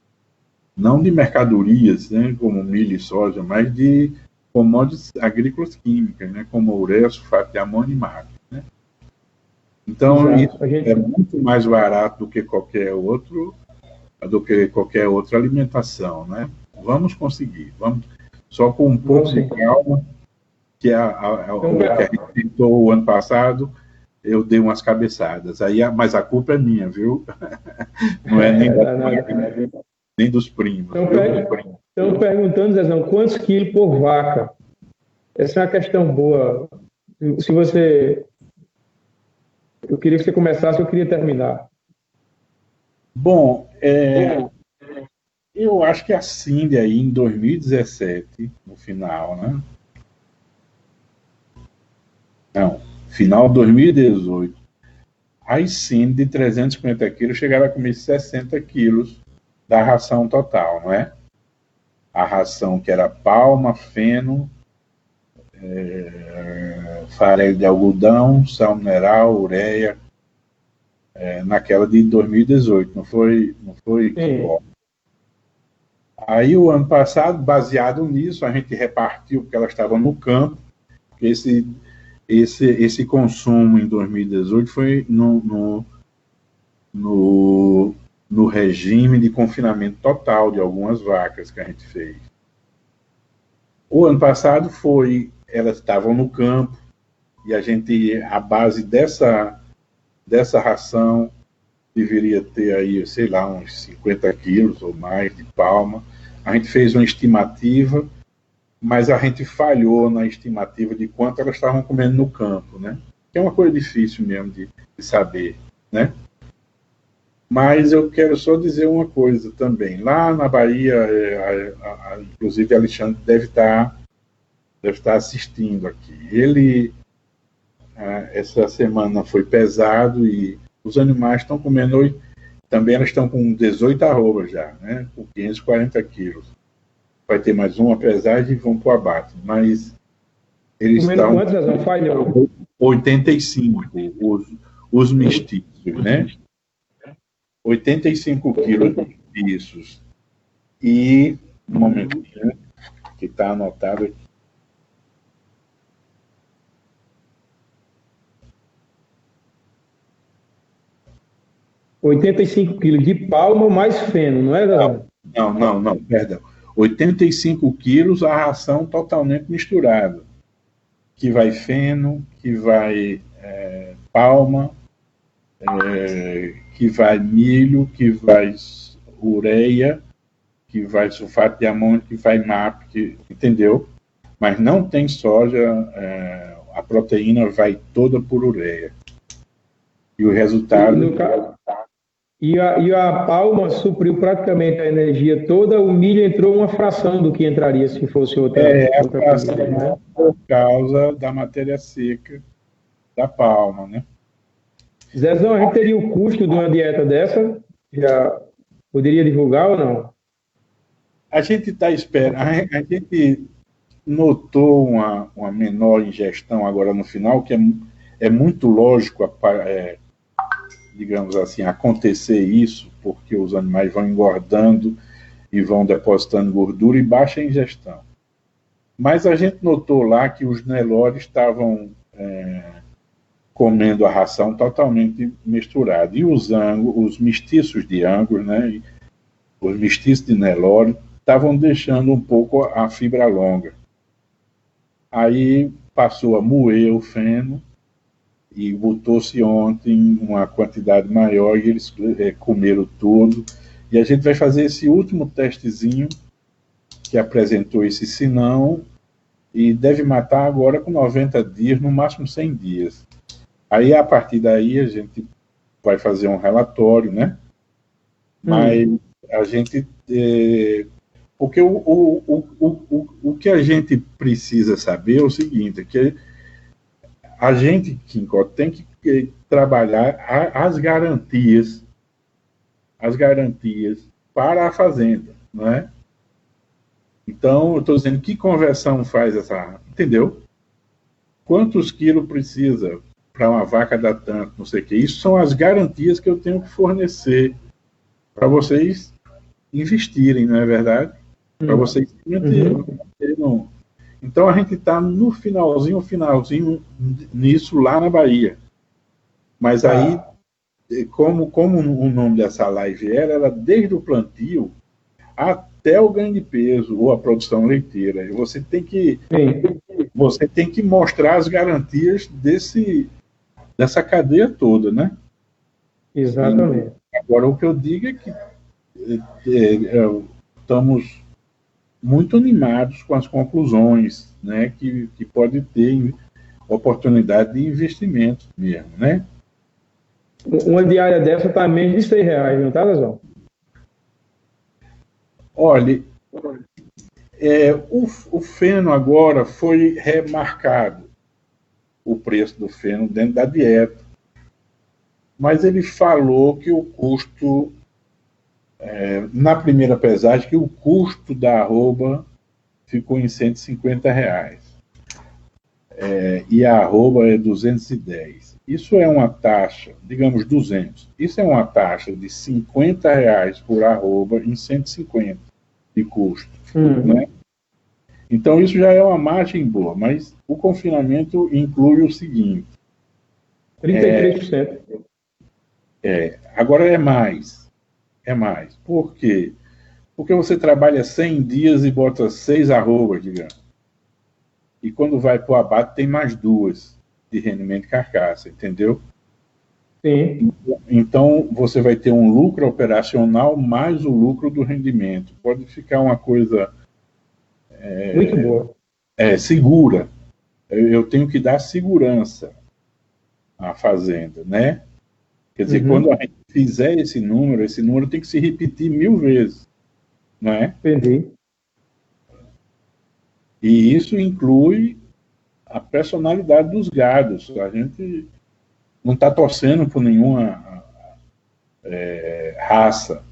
Speaker 3: não de mercadorias, né, como milho e soja, mas de commodities agrícolas químicas, né, como ureia, sulfato de amônio e MAP, né? Então, isso é muito mais barato do que qualquer outra alimentação, né? Vamos conseguir, só com um pouco de calma, que o que a gente tentou o ano passado, eu dei umas cabeçadas. Mas a culpa é minha, viu? Não é nem dos primos.
Speaker 2: Estão perguntando, Zezão, quantos quilos por vaca? Essa é uma questão boa. Se você... Eu queria que você começasse, eu queria terminar.
Speaker 3: Bom, eu acho que a Cindy aí em 2017, no final, né? Não, final de 2018, a Cindy de 350 quilos chegaram a comer 60 quilos da ração total, não é? A ração que era palma, feno, farelo de algodão, sal mineral, ureia, naquela de 2018, não foi? Aí o ano passado, baseado nisso, a gente repartiu, porque elas estavam no campo, esse consumo em 2018 foi no regime de confinamento total de algumas vacas que a gente fez. O ano passado elas estavam no campo, e a base dessa ração deveria ter aí, sei lá, uns 50 quilos ou mais de palma. A gente fez uma estimativa, mas a gente falhou na estimativa de quanto elas estavam comendo no campo, né? Que é uma coisa difícil mesmo de saber, né? Mas eu quero só dizer uma coisa também. Lá na Bahia, inclusive Alexandre deve estar assistindo aqui. Ele, essa semana foi pesado e os animais estão comendo, também elas estão com 18 arrobas já, né? Com 540 quilos. Vai ter mais uma pesagem e vão para o abate. Mas eles
Speaker 2: comendo
Speaker 3: estão...
Speaker 2: quantos, não falhou?
Speaker 3: 85, os mestiços, né? 85 quilos de mestiços. E, um momentinho, que está anotado aqui.
Speaker 2: ...85 quilos de palma mais feno, não é, Zezão?
Speaker 3: Não, perdão. 85 quilos a ração totalmente misturada. Que vai feno, que vai palma, que vai milho, que vai ureia, que vai sulfato de amônio, que vai MAP, entendeu? Mas não tem soja, a proteína vai toda por ureia. E o resultado...
Speaker 2: E a palma supriu praticamente a energia toda, o milho entrou uma fração do que entraria se fosse outra
Speaker 3: fração,
Speaker 2: coisa, né?
Speaker 3: Por causa da matéria seca da palma, né?
Speaker 2: Zezão, a gente teria o custo de uma dieta dessa? Já poderia divulgar ou não?
Speaker 3: A gente está esperando, a gente notou uma menor ingestão agora no final, que é muito lógico, digamos assim, acontecer isso, porque os animais vão engordando e vão depositando gordura e baixa ingestão. Mas a gente notou lá que os Nelore estavam comendo a ração totalmente misturada. E os mestiços de Angus, né, os mestiços de Nelore, estavam deixando um pouco a fibra longa. Aí passou a moer o feno, e botou-se ontem uma quantidade maior e eles comeram tudo. E a gente vai fazer esse último testezinho que apresentou esse sinão e deve matar agora com 90 dias, no máximo 100 dias. Aí, a partir daí, a gente vai fazer um relatório, né? Mas a gente... porque o que a gente precisa saber é o seguinte, que a gente, Kim, tem que trabalhar as garantias para a fazenda, não é? Então, eu estou dizendo, que conversão faz essa... Entendeu? Quantos quilos precisa para uma vaca dar tanto, não sei o quê. Isso são as garantias que eu tenho que fornecer para vocês investirem, não é verdade? Para vocês se manterem. Então, a gente está no finalzinho nisso lá na Bahia. Mas aí, como o nome dessa live era desde o plantio até o ganho de peso ou a produção leiteira. E você tem que mostrar as garantias dessa cadeia toda, né?
Speaker 2: Exatamente.
Speaker 3: Agora, o que eu digo é que estamos muito animados com as conclusões, né, que pode ter oportunidade de investimento mesmo, né?
Speaker 2: Uma diária dessa está menos de R$ 6, não está, Zezão?
Speaker 3: Olha, o feno agora foi remarcado, o preço do feno dentro da dieta, mas ele falou que o custo, na primeira pesagem, que o custo da arroba ficou em R$ 150. E a arroba é 210. Isso é uma taxa, digamos 200. Isso é uma taxa de R$ 50 por arroba em 150 de custo. Né? Então isso já é uma margem boa, mas o confinamento inclui o seguinte.
Speaker 2: 33%.
Speaker 3: Agora é mais. É mais. Por quê? Porque você trabalha 100 dias e bota 6 arrobas, digamos. E quando vai para o abate tem mais 2 de rendimento de carcaça, entendeu?
Speaker 2: Sim.
Speaker 3: Então você vai ter um lucro operacional mais o lucro do rendimento. Pode ficar uma coisa
Speaker 2: muito boa.
Speaker 3: Segura. Eu tenho que dar segurança à fazenda, né? Quer dizer, quando a gente fizer esse número tem que se repetir 1000 vezes, não é?
Speaker 2: Entendi.
Speaker 3: E isso inclui a personalidade dos gados. A gente não está torcendo por nenhuma raça,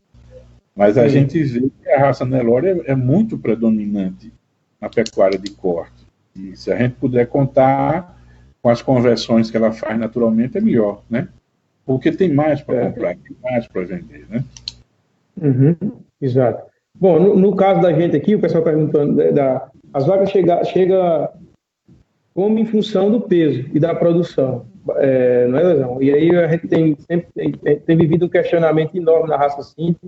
Speaker 3: mas a gente vê que a raça Nelore é muito predominante na pecuária de corte. E se a gente puder contar com as conversões que ela faz naturalmente, é melhor, né? Porque tem mais para comprar, tem mais para vender, né?
Speaker 2: Exato. Bom, no caso da gente aqui, o pessoal perguntando, as vacas chegam como em função do peso e da produção, não é, Lesão? E aí a gente tem vivido um questionamento enorme na raça Cindy.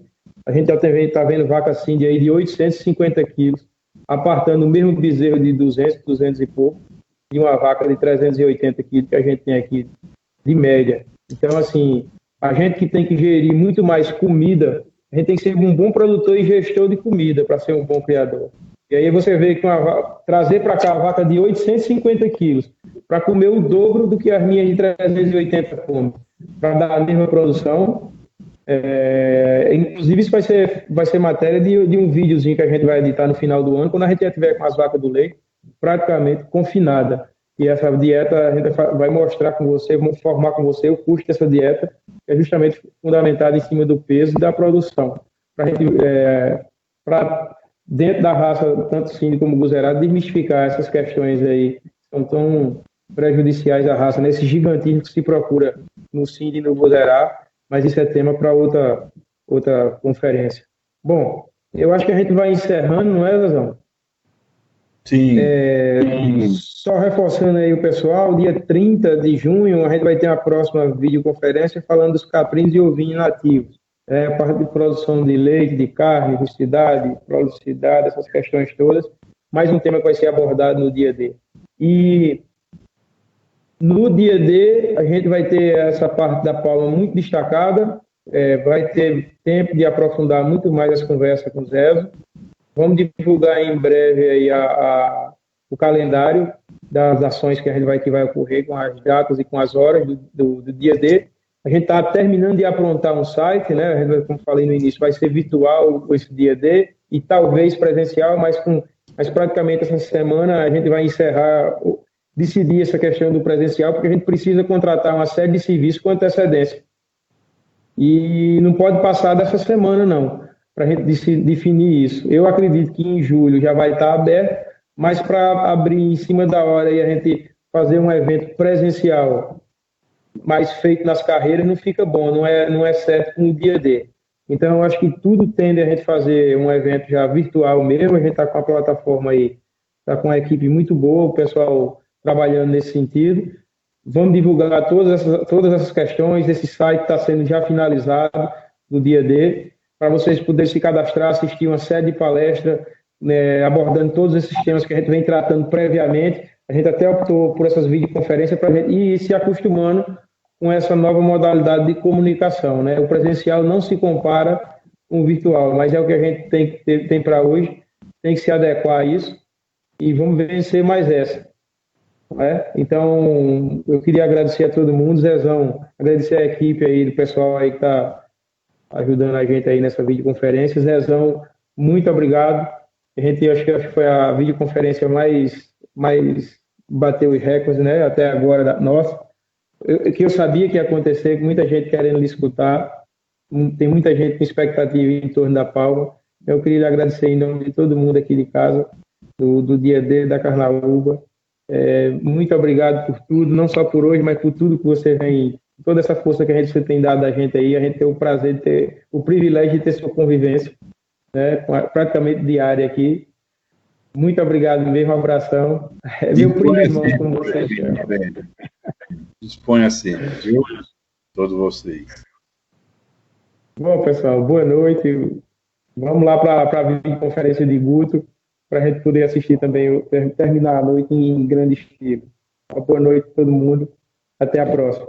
Speaker 2: A gente está vendo vaca Cindy aí de 850 quilos, apartando o mesmo bezerro de 200 e pouco, e uma vaca de 380 quilos que a gente tem aqui de média. Então, assim, a gente que tem que gerir muito mais comida, a gente tem que ser um bom produtor e gestor de comida para ser um bom criador. E aí você vê que trazer para cá a vaca de 850 quilos para comer o dobro do que as minhas de 380 comem, para dar a mesma produção. Inclusive isso vai ser matéria de um videozinho que a gente vai editar no final do ano, quando a gente já tiver com as vacas do leite praticamente confinada. E essa dieta a gente vai mostrar com você, vamos formar com você o custo dessa dieta, que é justamente fundamentada em cima do peso e da produção. Para a gente, dentro da raça, tanto Cindy como Guzerá, desmistificar essas questões aí, que são tão prejudiciais à raça, nesse gigantismo que se procura no Cindy e no Guzerá, mas isso é tema para outra conferência. Bom, eu acho que a gente vai encerrando, não é, Zezão?
Speaker 3: Sim.
Speaker 2: Só reforçando aí o pessoal, dia 30 de junho a gente vai ter a próxima videoconferência falando dos caprinos e ovinhos nativos. A parte de produção de leite, de carne, rusticidade, produtividade, essas questões todas. Mais um tema que vai ser abordado no dia D. E no dia D a gente vai ter essa parte da Paula muito destacada, vai ter tempo de aprofundar muito mais as conversas com o Zezo. Vamos divulgar em breve aí o calendário das ações que vai ocorrer, com as datas e com as horas do dia D. A gente está terminando de aprontar um site, né? Como falei no início, vai ser virtual esse dia D e talvez presencial, mas praticamente essa semana a gente vai decidir essa questão do presencial, porque a gente precisa contratar uma série de serviços com antecedência. E não pode passar dessa semana, não, para a gente definir isso. Eu acredito que em julho já vai estar aberto, mas para abrir em cima da hora e a gente fazer um evento presencial, mais feito nas carreiras, não fica bom, não é certo com o dia D. Então, eu acho que tudo tende a gente fazer um evento já virtual mesmo, a gente está com a plataforma aí, está com uma equipe muito boa, o pessoal trabalhando nesse sentido. Vamos divulgar todas essas questões, esse site está sendo já finalizado no dia D, para vocês poderem se cadastrar, assistir uma série de palestras, né, abordando todos esses temas que a gente vem tratando previamente. A gente até optou por essas videoconferências para a gente ir se acostumando com essa nova modalidade de comunicação, né? O presencial não se compara com o virtual, mas é o que a gente tem para hoje, tem que se adequar a isso e vamos vencer mais essa. Né? Então, eu queria agradecer a todo mundo, Zezão, agradecer a equipe aí, do pessoal aí que está ajudando a gente aí nessa videoconferência. Zezão, muito obrigado. A gente acho que foi a videoconferência mais bateu os recordes, né? Até agora nossa. Que eu sabia que ia acontecer, com muita gente querendo lhe escutar, tem muita gente com expectativa em torno da Palma. Eu queria lhe agradecer em nome de todo mundo aqui de casa, do dia D da Carnaúba. Muito obrigado por tudo, não só por hoje, mas por tudo que você vem, toda essa força que você tem dado a gente aí. A gente tem o prazer de ter, o privilégio de ter sua convivência, né, praticamente diária aqui. Muito obrigado mesmo, um abração. É meu primo irmão, como você chama.
Speaker 3: Disponha sempre, viu? Todos vocês.
Speaker 2: Bom, pessoal, boa noite. Vamos lá para a videoconferência de Guto, para a gente poder assistir também, terminar a noite em grande estilo. Uma boa noite a todo mundo. Até a próxima.